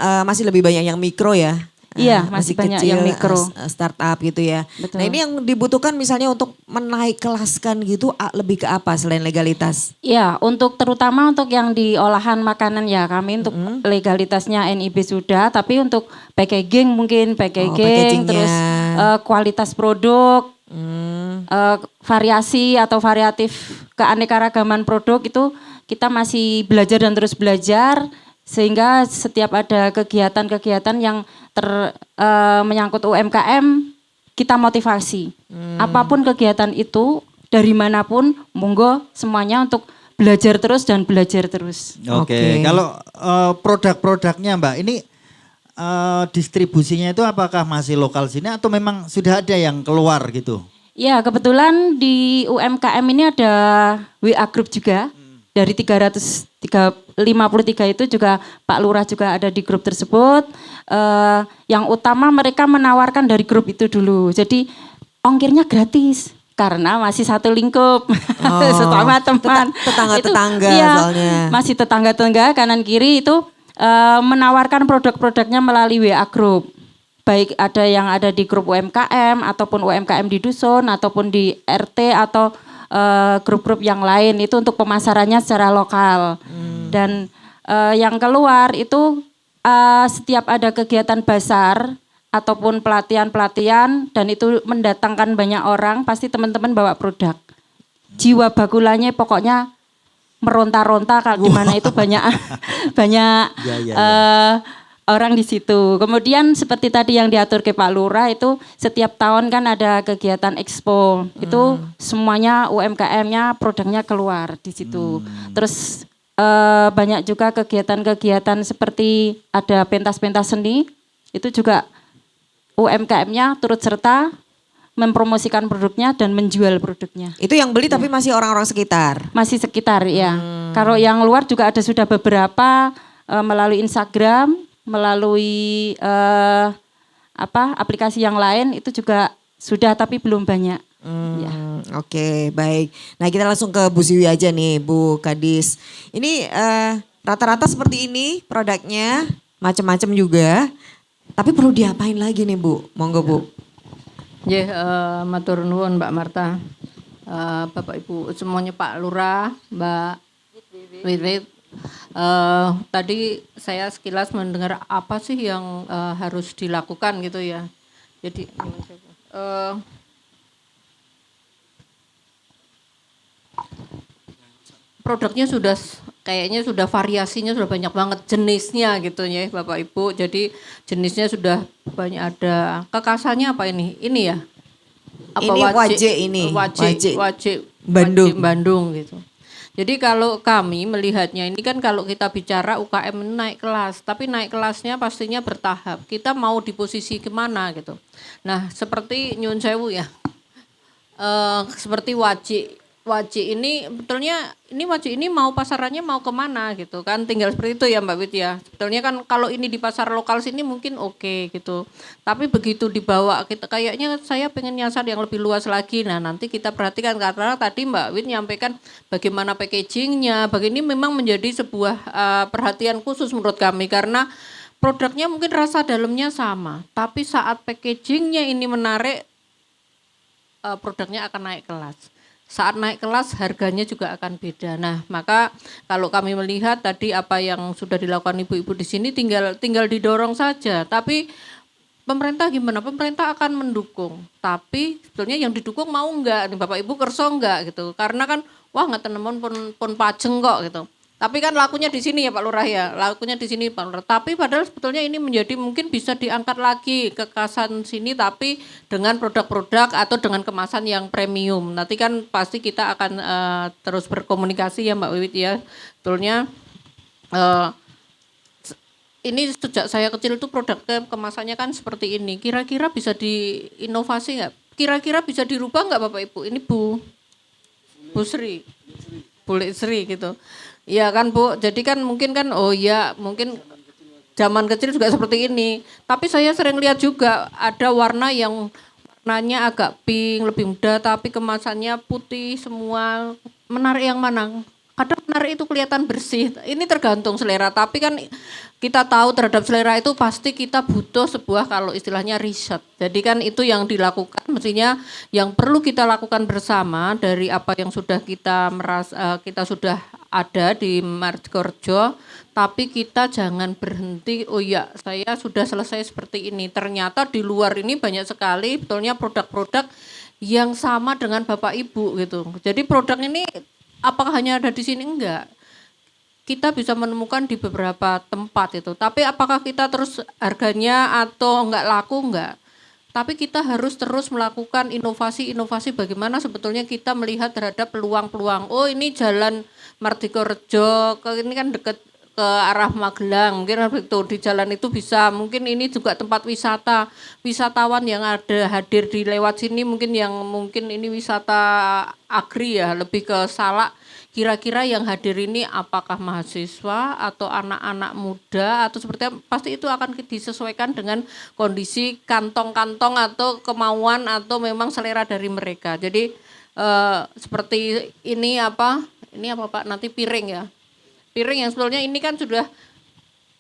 [SPEAKER 3] lebih banyak yang mikro ya?
[SPEAKER 11] Iya, masih banyak
[SPEAKER 3] kecil,
[SPEAKER 11] yang mikro.
[SPEAKER 3] Startup gitu ya.
[SPEAKER 11] Betul.
[SPEAKER 3] Nah ini yang dibutuhkan misalnya untuk menaik kelaskan gitu lebih ke apa selain legalitas?
[SPEAKER 11] Ya, terutama untuk yang di olahan makanan ya kami untuk legalitasnya NIB sudah, tapi untuk packaging mungkin terus kualitas produk, variasi atau variatif keanekaragaman produk itu kita masih belajar dan terus belajar. Sehingga setiap ada kegiatan-kegiatan yang menyangkut UMKM, kita motivasi. Apapun kegiatan itu, dari manapun, monggo semuanya untuk belajar terus dan belajar terus.
[SPEAKER 4] Oke. Kalau produk-produknya Mbak, ini distribusinya itu apakah masih lokal sini atau memang sudah ada yang keluar gitu?
[SPEAKER 11] Ya, kebetulan di UMKM ini ada WA Group juga. Dari 353 itu juga Pak Lurah juga ada di grup tersebut. Yang utama mereka menawarkan dari grup itu dulu. Jadi ongkirnya gratis karena masih satu lingkup sama teman.
[SPEAKER 3] Tetangga-tetangga soalnya.
[SPEAKER 11] Masih tetangga-tetangga kanan kiri itu menawarkan produk-produknya melalui WA Group. baik ada yang ada di grup UMKM ataupun UMKM di dusun ataupun di RT atau grup-grup yang lain itu untuk pemasarannya secara lokal. Dan yang keluar itu setiap ada kegiatan basar ataupun pelatihan-pelatihan dan itu mendatangkan banyak orang, pasti teman-teman bawa produk. Jiwa bakulanya pokoknya meronta-ronta kalau di mana itu banyak orang di situ. Kemudian seperti tadi yang diatur ke Pak Lurah itu setiap tahun kan ada kegiatan expo. Itu semuanya UMKM-nya produknya keluar di situ. Terus banyak juga kegiatan-kegiatan seperti ada pentas-pentas seni. Itu juga UMKM-nya turut serta mempromosikan produknya dan menjual produknya.
[SPEAKER 3] Itu yang beli tapi masih orang-orang sekitar?
[SPEAKER 11] Masih sekitar, ya. Kalau yang luar juga ada sudah beberapa melalui Instagram, melalui aplikasi yang lain itu juga sudah tapi belum banyak. Ya.
[SPEAKER 3] Oke, baik. Nah kita langsung ke Bu Siwi aja nih, Bu Kadis. Ini rata-rata seperti ini produknya, macam-macam juga. Tapi perlu diapain lagi nih Bu? Monggo Bu.
[SPEAKER 13] Matur nuwun Mbak Marta. Bapak Ibu semuanya, Pak Lurah, Mbak Wiwit. Tadi saya sekilas mendengar apa sih yang harus dilakukan gitu ya. Jadi produknya sudah kayaknya sudah variasinya sudah banyak banget jenisnya gitu ya Bapak Ibu. Jadi jenisnya sudah banyak, ada kekasannya apa ini? Ini ya? Apa
[SPEAKER 3] ini wajik ini.
[SPEAKER 13] Wajik Bandung gitu. Jadi kalau kami melihatnya ini kan kalau kita bicara UKM naik kelas, tapi naik kelasnya pastinya bertahap. Kita mau di posisi kemana gitu. Nah seperti Nyun Sewu ya, seperti wajik ini betulnya ini wajik ini mau pasarannya mau kemana gitu kan, tinggal seperti itu ya Mbak Wit ya. Sebetulnya kan kalau ini di pasar lokal sini mungkin oke gitu, tapi begitu dibawa kita kayaknya saya pengen nyasar yang lebih luas lagi. Nah nanti kita perhatikan karena tadi Mbak Wit nyampaikan bagaimana packagingnya, ini memang menjadi sebuah perhatian khusus menurut kami karena produknya mungkin rasa dalamnya sama, tapi saat packagingnya ini menarik produknya akan naik kelas. Saat naik kelas harganya juga akan beda. Nah, maka kalau kami melihat tadi apa yang sudah dilakukan ibu-ibu di sini tinggal didorong saja. Tapi pemerintah gimana? Pemerintah akan mendukung. Tapi sebetulnya yang didukung mau enggak? Bapak Ibu kerso enggak gitu. Karena kan wah nggak tenemon pun pajeng kok gitu. Tapi kan lakunya di sini ya Pak Lurah ya, lakunya di sini Pak Lurah. Tapi padahal sebetulnya ini menjadi mungkin bisa diangkat lagi ke kekasan sini tapi dengan produk-produk atau dengan kemasan yang premium. Nanti kan pasti kita akan terus berkomunikasi ya Mbak Wiwit ya. Sebetulnya ini sejak saya kecil itu produknya kemasannya kan seperti ini. Kira-kira bisa diinovasi nggak? Kira-kira bisa dirubah nggak Bapak Ibu? Ini Bu Sri, Bu Sri gitu. Iya kan Bu, jadi kan mungkin kan oh ya mungkin zaman kecil juga seperti ini. Tapi saya sering lihat juga ada warna yang warnanya agak pink, lebih muda tapi kemasannya putih semua. Menarik yang mana? Kadang menarik itu kelihatan bersih. Ini tergantung selera, tapi kan kita tahu terhadap selera itu pasti kita butuh sebuah kalau istilahnya riset. Jadi kan itu yang dilakukan, mestinya yang perlu kita lakukan bersama dari apa yang sudah kita kita sudah ada di Martikorejo, tapi kita jangan berhenti, oh ya saya sudah selesai seperti ini. Ternyata di luar ini banyak sekali betulnya produk-produk yang sama dengan Bapak Ibu gitu. Jadi produk ini apakah hanya ada di sini? Enggak. Kita bisa menemukan di beberapa tempat itu. Tapi apakah kita terus harganya atau enggak laku? Enggak. Tapi kita harus terus melakukan inovasi-inovasi bagaimana sebetulnya kita melihat terhadap peluang-peluang. Oh ini jalan Martikorejo, ini kan dekat ke arah Magelang, mungkin itu di jalan itu bisa, mungkin ini juga tempat wisata, wisatawan yang ada hadir di lewat sini mungkin ini wisata agri ya, lebih ke Salak. Kira-kira yang hadir ini apakah mahasiswa atau anak-anak muda atau seperti apa? Pasti itu akan disesuaikan dengan kondisi kantong-kantong atau kemauan atau memang selera dari mereka. Jadi seperti ini apa Pak? Nanti piring ya. Piring yang sebetulnya ini kan sudah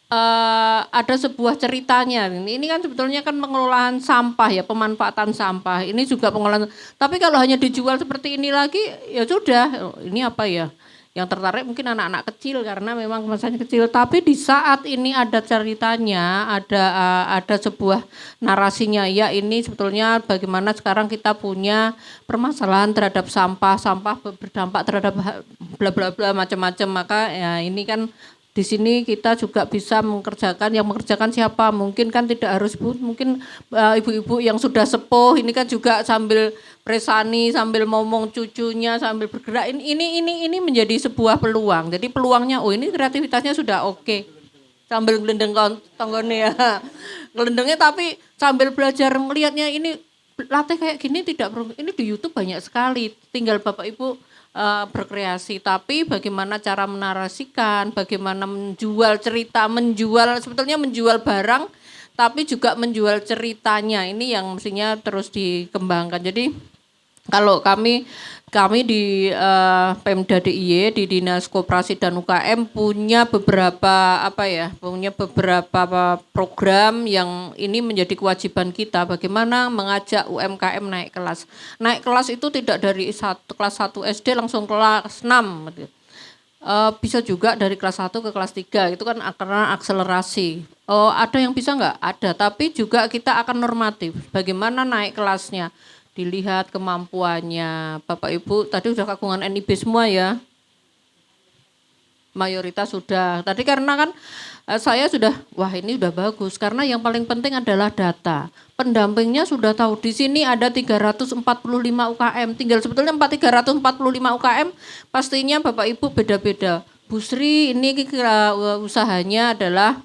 [SPEAKER 13] ada sebuah ceritanya. Ini kan sebetulnya kan pengelolaan sampah ya, pemanfaatan sampah. Ini juga pengelolaan. Tapi kalau hanya dijual seperti ini lagi, ya sudah. Ini apa ya? Yang tertarik mungkin anak-anak kecil karena memang kemasannya kecil. Tapi di saat ini ada ceritanya, ada sebuah narasinya. Ya ini sebetulnya bagaimana sekarang kita punya permasalahan terhadap sampah berdampak terhadap bla bla bla macam-macam. Maka ya ini kan di sini kita juga bisa mengerjakan, yang mengerjakan siapa? Mungkin kan tidak harus mungkin ibu-ibu yang sudah sepuh ini kan juga sambil presani, sambil ngomong cucunya, sambil bergerak. Ini menjadi sebuah peluang. Jadi peluangnya, oh ini kreativitasnya sudah oke. Sambil gelendeng tonggone ya. Gelendengnya tapi sambil belajar melihatnya ini latih kayak gini tidak perlu. Ini di YouTube banyak sekali. Tinggal Bapak Ibu berkreasi, tapi bagaimana cara menarasikan, bagaimana menjual cerita, sebetulnya menjual barang, tapi juga menjual ceritanya. Ini yang mestinya terus dikembangkan. Jadi kalau kami di Pemda DIY, di Dinas Koperasi dan UKM punya beberapa program yang ini menjadi kewajiban kita. Bagaimana mengajak UMKM naik kelas. Naik kelas itu tidak dari kelas 1 SD langsung kelas 6. Bisa juga dari kelas 1 ke kelas 3, itu kan karena akselerasi. Ada yang bisa enggak? Ada, tapi juga kita akan normatif. Bagaimana naik kelasnya? Dilihat kemampuannya. Bapak Ibu tadi sudah kagungan NIB semua ya? Mayoritas sudah. Tadi karena kan saya sudah, wah ini sudah bagus. Karena yang paling penting adalah data. Pendampingnya sudah tahu. Di sini ada 345 UKM. Tinggal sebetulnya 345 UKM. Pastinya Bapak Ibu beda-beda. Bu Sri ini usahanya adalah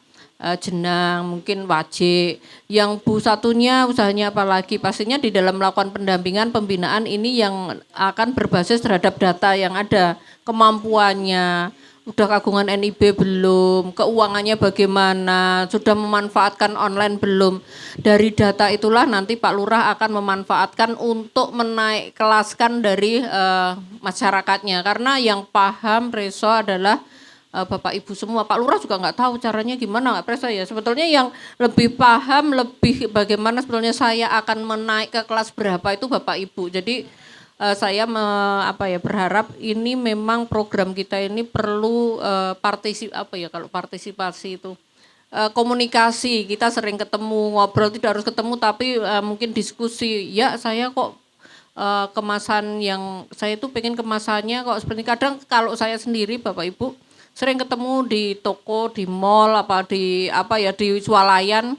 [SPEAKER 13] jenang, mungkin wajik. Yang Bu satunya usahanya apalagi, pastinya di dalam melakukan pendampingan, pembinaan ini yang akan berbasis terhadap data yang ada, kemampuannya, udah kagungan NIB belum, keuangannya bagaimana, sudah memanfaatkan online belum. Dari data itulah nanti Pak Lurah akan memanfaatkan untuk menaik kelaskan dari masyarakatnya, karena yang paham reso adalah Bapak Ibu semua. Pak Lurah juga nggak tahu caranya gimana, nggak percaya. Sebetulnya yang lebih paham, lebih bagaimana sebetulnya saya akan menaik ke kelas berapa itu Bapak Ibu. Jadi saya berharap ini memang program kita ini perlu partisipasi itu. Komunikasi, kita sering ketemu, ngobrol, tidak harus ketemu tapi mungkin diskusi. Ya saya kok kemasan yang, saya itu pengen kemasannya kok seperti, kadang kalau saya sendiri Bapak Ibu, sering ketemu di toko, di mall, di swalayan,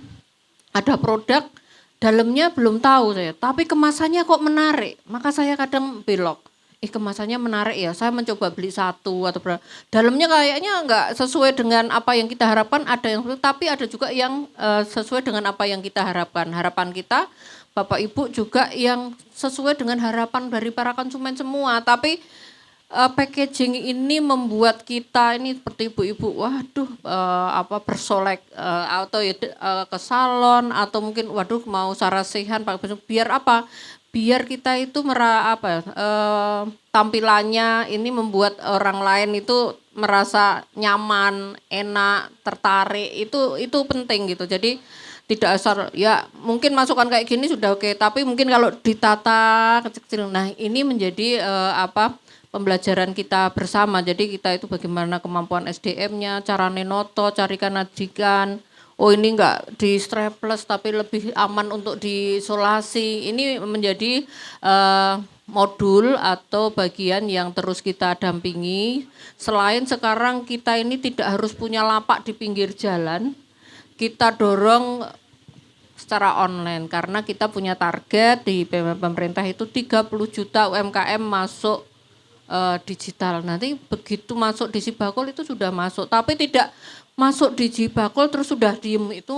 [SPEAKER 13] ada produk, dalamnya belum tahu saya, tapi kemasannya kok menarik, maka saya kadang belok. Kemasannya menarik ya, saya mencoba beli satu atau berapa. Dalamnya kayaknya enggak sesuai dengan apa yang kita harapkan, ada yang tapi ada juga yang sesuai dengan apa yang kita harapkan. Harapan kita, Bapak Ibu juga yang sesuai dengan harapan dari para konsumen semua, tapi packaging ini membuat kita ini seperti ibu-ibu, waduh bersolek atau ke salon atau mungkin waduh mau sarasehan biar apa? Biar kita itu tampilannya ini membuat orang lain itu merasa nyaman, enak, tertarik, itu penting gitu. Jadi tidak asal ya mungkin masukan kayak gini sudah oke, tapi mungkin kalau ditata kecil-kecil, nah ini menjadi pembelajaran kita bersama. Jadi kita itu bagaimana kemampuan SDM-nya, cara nenoto, carikan ajikan. Oh ini enggak di strapless tapi lebih aman untuk diisolasi. Ini menjadi modul atau bagian yang terus kita dampingi. Selain sekarang kita ini tidak harus punya lapak di pinggir jalan, kita dorong secara online karena kita punya target di pemerintah itu 30 juta UMKM masuk digital. Nanti begitu masuk di Sibakul itu sudah masuk, tapi tidak masuk di Sibakul terus sudah diem, itu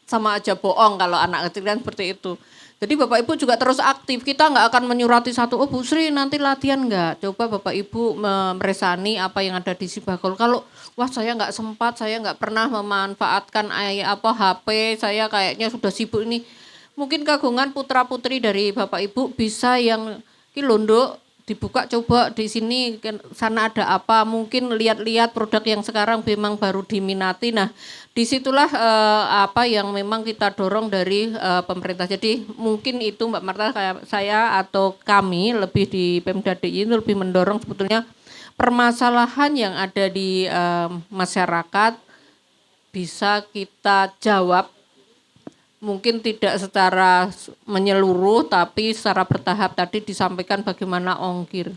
[SPEAKER 13] sama aja bohong kalau anak kecil kan seperti itu. Jadi Bapak Ibu juga terus aktif, kita nggak akan menyurati satu, oh Bu Sri nanti latihan nggak? Coba Bapak Ibu meresani apa yang ada di Sibakul. Kalau wah saya nggak sempat, saya nggak pernah memanfaatkan HP, saya kayaknya sudah sibuk ini. Mungkin kagungan putra putri dari Bapak Ibu bisa yang Londo dibuka coba di sini sana ada apa, mungkin lihat-lihat produk yang sekarang memang baru diminati. Nah, disitulah apa yang memang kita dorong dari pemerintah. Jadi mungkin itu Mbak Marta, kayak saya atau kami lebih di Pemda DIY itu lebih mendorong sebetulnya permasalahan yang ada di masyarakat bisa kita jawab. Mungkin tidak secara menyeluruh, tapi secara bertahap tadi disampaikan bagaimana ongkir.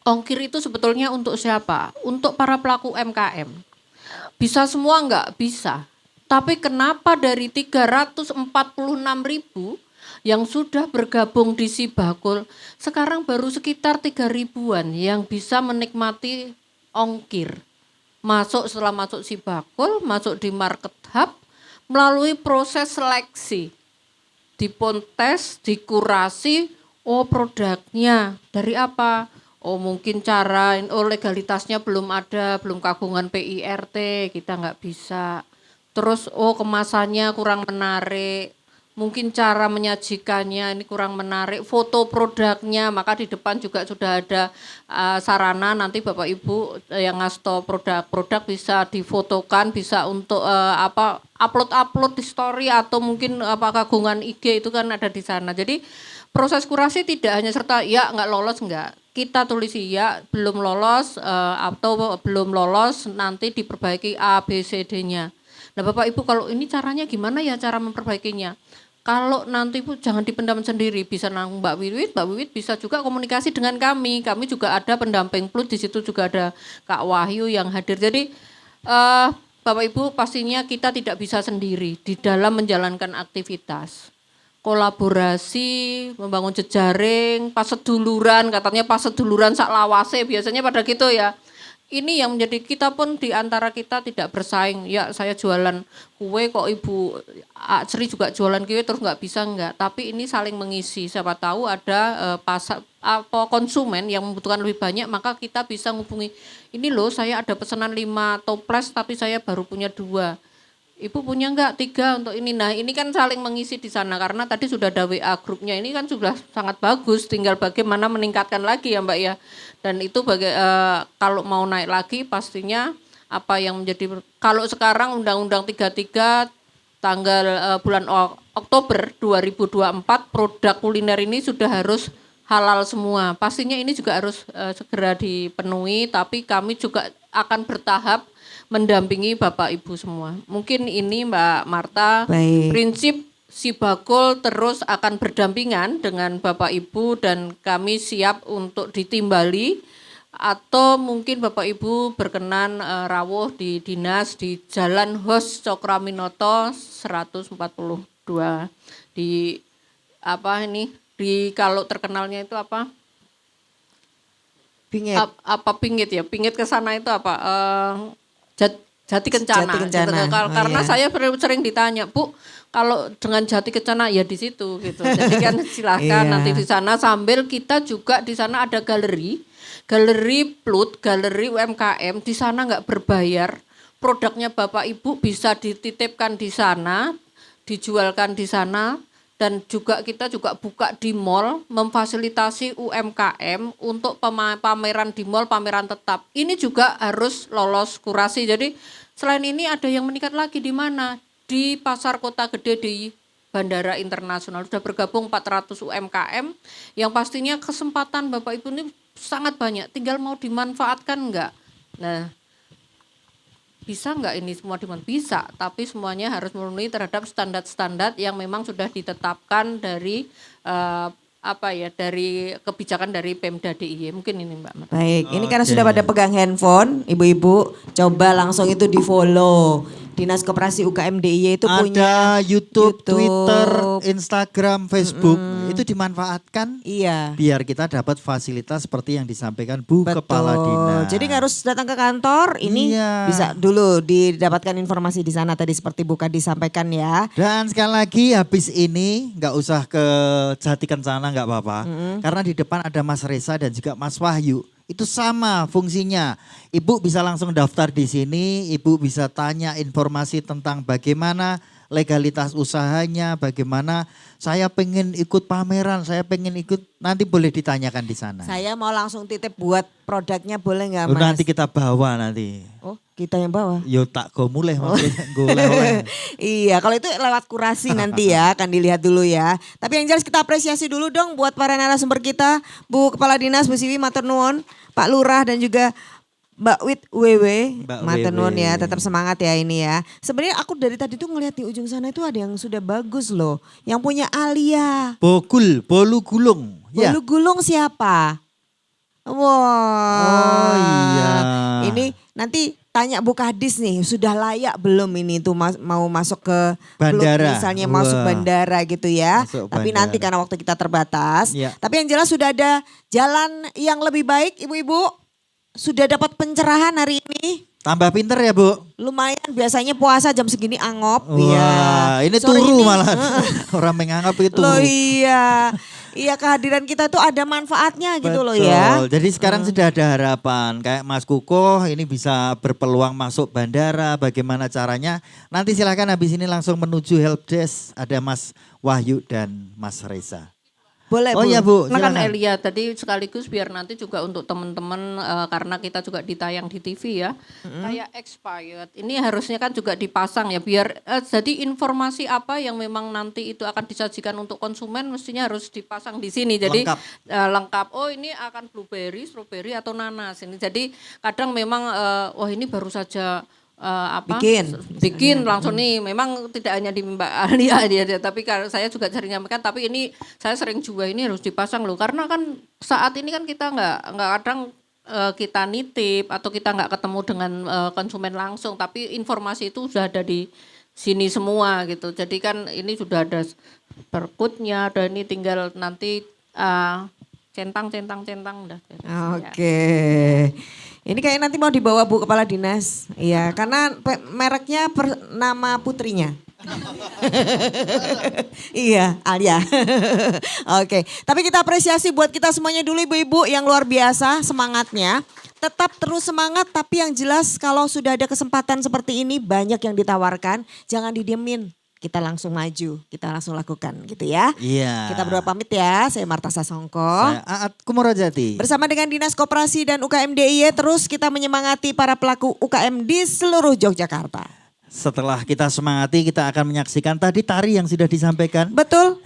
[SPEAKER 13] Ongkir itu sebetulnya untuk siapa? Untuk para pelaku UMKM. Bisa semua enggak? Bisa. Tapi kenapa dari 346.000 yang sudah bergabung di Sibakul, sekarang baru sekitar 3.000-an yang bisa menikmati ongkir. Setelah masuk Sibakul, masuk di Market Hub, melalui proses seleksi, dipontes, dikurasi, produknya dari apa? Mungkin cara, legalitasnya belum ada, belum kagungan PIRT, kita nggak bisa. Terus kemasannya kurang menarik, mungkin cara menyajikannya ini kurang menarik, foto produknya, maka di depan juga sudah ada sarana nanti Bapak Ibu yang ngasih produk bisa difotokan, bisa untuk upload di story atau mungkin kagungan IG itu kan ada di sana. Jadi proses kurasi tidak hanya serta ya nggak lolos enggak. Kita tulis ya belum lolos atau belum lolos nanti diperbaiki A, B, C, D-nya. Nah Bapak Ibu kalau ini caranya gimana ya cara memperbaikinya? Kalau nanti Bu jangan dipendam sendiri, bisa nang Mbak Wiwit bisa juga komunikasi dengan kami. Kami juga ada pendamping plus, di situ juga ada Kak Wahyu yang hadir. Jadi Bapak Ibu pastinya kita tidak bisa sendiri di dalam menjalankan aktivitas. Kolaborasi, membangun jejaring, paseduluran, katanya paseduluran sak lawase biasanya pada gitu ya. Ini yang menjadi kita pun di antara kita tidak bersaing. Ya saya jualan kue kok Ibu Sri juga jualan kue terus nggak bisa enggak. Tapi ini saling mengisi. Siapa tahu ada konsumen yang membutuhkan lebih banyak maka kita bisa menghubungi. Ini loh saya ada pesanan 5 toples tapi saya baru punya 2. Ibu punya enggak 3 untuk ini. Nah ini kan saling mengisi di sana karena tadi sudah ada WA grupnya. Ini kan sudah sangat bagus. Tinggal bagaimana meningkatkan lagi ya Mbak ya. Dan itu kalau mau naik lagi pastinya apa yang menjadi kalau sekarang Undang-Undang 33 tanggal bulan Oktober 2024 produk kuliner ini sudah harus halal semua. Pastinya ini juga harus segera dipenuhi tapi kami juga akan bertahap mendampingi Bapak Ibu semua. Mungkin ini Mbak Marta prinsip Sibakul terus akan berdampingan dengan Bapak Ibu dan kami siap untuk ditimbali atau mungkin Bapak Ibu berkenan rawuh di dinas di Jalan Hos Cokraminoto 142 di kalau terkenalnya itu apa? Pingit. Pingit ya? Pingit ke sana itu apa? Jati Kencana. Karena saya sering ditanya, Bu, kalau dengan Jati Kencana ya di situ gitu. Jadi kan silahkan nanti di sana sambil kita juga di sana ada galeri Plut, galeri UMKM di sana nggak berbayar. Produknya Bapak Ibu bisa dititipkan di sana, dijualkan di sana. Dan juga kita juga buka di mall, memfasilitasi UMKM untuk pameran di mall, pameran tetap. Ini juga harus lolos kurasi. Jadi selain ini ada yang meningkat lagi di mana? Di Pasar Kota Gede di Bandara Internasional. Sudah bergabung 400 UMKM yang pastinya kesempatan Bapak Ibu ini sangat banyak. Tinggal mau dimanfaatkan enggak? Nah, bisa enggak ini semua dimanfaatkan? Bisa, tapi semuanya harus memenuhi terhadap standar-standar yang memang sudah ditetapkan dari dari kebijakan dari Pemda DIY. Mungkin ini Mbak Marta.
[SPEAKER 3] Baik, ini karena sudah pada pegang handphone, ibu-ibu coba langsung itu di-follow. Dinas Koperasi UKM DIY itu punya
[SPEAKER 4] YouTube, Twitter, Instagram, Facebook. Itu dimanfaatkan.
[SPEAKER 3] Iya.
[SPEAKER 4] Biar kita dapat fasilitas seperti yang disampaikan Bu Kepala Dinas.
[SPEAKER 3] Jadi nggak harus datang ke kantor, ini bisa dulu didapatkan informasi di sana tadi seperti Bu Kadi sampaikan ya.
[SPEAKER 4] Dan sekali lagi habis ini nggak usah ke Jati Kencana nggak apa-apa. Karena di depan ada Mas Reza dan juga Mas Wahyu. Itu sama fungsinya. Ibu bisa langsung daftar di sini, Ibu bisa tanya informasi tentang bagaimana legalitas usahanya, bagaimana saya pengen ikut pameran, saya pengen ikut, nanti boleh ditanyakan di sana.
[SPEAKER 3] Saya mau langsung titip buat produknya boleh nggak
[SPEAKER 4] Oh,
[SPEAKER 3] Mas?
[SPEAKER 4] nanti kita bawa nanti.
[SPEAKER 3] Oh kita yang bawa?
[SPEAKER 4] Yo tak go mulai maksudnya, go oleh-oleh.
[SPEAKER 3] Iya kalau itu lewat kurasi nanti ya, akan dilihat dulu ya. Tapi yang jelas kita apresiasi dulu dong buat para narasumber kita, Bu Kepala Dinas, Bu Siwi, matur nuwun, Pak Lurah dan juga Mbak Wit WW, matur nuwun ya, tetap semangat ya ini ya. Sebenarnya aku dari tadi tuh ngelihat di ujung sana itu ada yang sudah bagus loh, yang punya Alia.
[SPEAKER 4] Bolu gulung.
[SPEAKER 3] Bolu gulung siapa? Wah.
[SPEAKER 4] Oh iya.
[SPEAKER 3] Ini nanti tanya Bu Kadis nih, sudah layak belum ini tuh mau masuk ke
[SPEAKER 4] bandara?
[SPEAKER 3] Misalnya masuk bandara gitu ya.
[SPEAKER 4] Masuk
[SPEAKER 3] Tapi
[SPEAKER 4] bandara.
[SPEAKER 3] nanti karena waktu kita terbatas.
[SPEAKER 4] Ya.
[SPEAKER 3] Tapi yang jelas sudah ada jalan yang lebih baik ibu-ibu. Sudah dapat pencerahan hari ini.
[SPEAKER 4] Tambah pinter ya Bu.
[SPEAKER 3] Lumayan biasanya puasa jam segini angop.
[SPEAKER 4] Wah, ini
[SPEAKER 3] Sore
[SPEAKER 4] turu
[SPEAKER 3] ini,
[SPEAKER 4] malah. Orang menganggap itu.
[SPEAKER 3] Loh iya. Iya kehadiran kita tuh ada manfaatnya gitu loh ya.
[SPEAKER 4] Jadi sekarang sudah ada harapan. Kayak Mas Kuko ini bisa berpeluang masuk bandara. Bagaimana caranya? Nanti silakan habis ini langsung menuju helpdesk. Ada Mas Wahyu dan Mas Reza.
[SPEAKER 3] Boleh
[SPEAKER 4] Oh
[SPEAKER 3] Bu.
[SPEAKER 4] iya Bu,
[SPEAKER 13] Nah kan
[SPEAKER 4] silakan.
[SPEAKER 13] Elia tadi sekaligus biar nanti juga untuk teman-teman karena kita juga ditayang di TV ya, kayak expired ini harusnya kan juga dipasang ya biar jadi informasi apa yang memang nanti itu akan disajikan untuk konsumen mestinya harus dipasang di sini jadi
[SPEAKER 4] Lengkap.
[SPEAKER 13] lengkap. Oh ini akan blueberry, strawberry atau nanas ini. Jadi kadang memang wah ini baru saja bikin langsung nih memang tidak hanya di Mbak Alia dia tapi saya juga sering nyampaikan tapi ini saya sering juga ini harus dipasang loh karena kan saat ini kan kita nggak kadang kita nitip atau kita nggak ketemu dengan konsumen langsung tapi informasi itu sudah ada di sini semua gitu. Jadi kan ini sudah ada barcode-nya dan ini tinggal nanti centang udah.
[SPEAKER 3] Oke. Ini kayak nanti mau dibawa Bu Kepala Dinas. Iya, karena mereknya nama putrinya. Iya, Alia. Oke, tapi kita apresiasi buat kita semuanya dulu ibu-ibu yang luar biasa semangatnya. Tetap terus semangat, tapi yang jelas kalau sudah ada kesempatan seperti ini banyak yang ditawarkan, jangan didiemin. Kita langsung maju, kita langsung lakukan gitu ya.
[SPEAKER 4] Iya.
[SPEAKER 3] Kita berdua pamit ya, saya Marta Sasongko.
[SPEAKER 4] Saya Aat Kumorojati.
[SPEAKER 3] Bersama dengan Dinas Koperasi dan UKM DIY terus kita menyemangati para pelaku UKM di seluruh Yogyakarta.
[SPEAKER 4] Setelah kita semangati kita akan menyaksikan tadi tari yang sudah disampaikan.
[SPEAKER 3] Betul,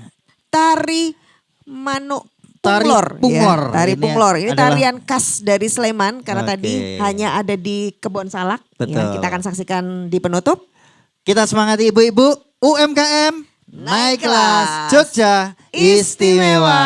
[SPEAKER 3] tari manuk
[SPEAKER 4] Tari
[SPEAKER 3] punglor.
[SPEAKER 4] punglor.
[SPEAKER 3] Ya, tari
[SPEAKER 4] Ini
[SPEAKER 3] punglor, ini
[SPEAKER 4] adalah-
[SPEAKER 3] tarian khas dari Sleman karena
[SPEAKER 4] Oke.
[SPEAKER 3] tadi hanya ada di Kebon Salak.
[SPEAKER 4] Betul.
[SPEAKER 3] Ya, kita akan saksikan di penutup.
[SPEAKER 4] Kita semangati ibu-ibu UMKM naik kelas Jogja istimewa.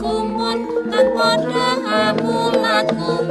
[SPEAKER 15] Kumun kan padha amulatku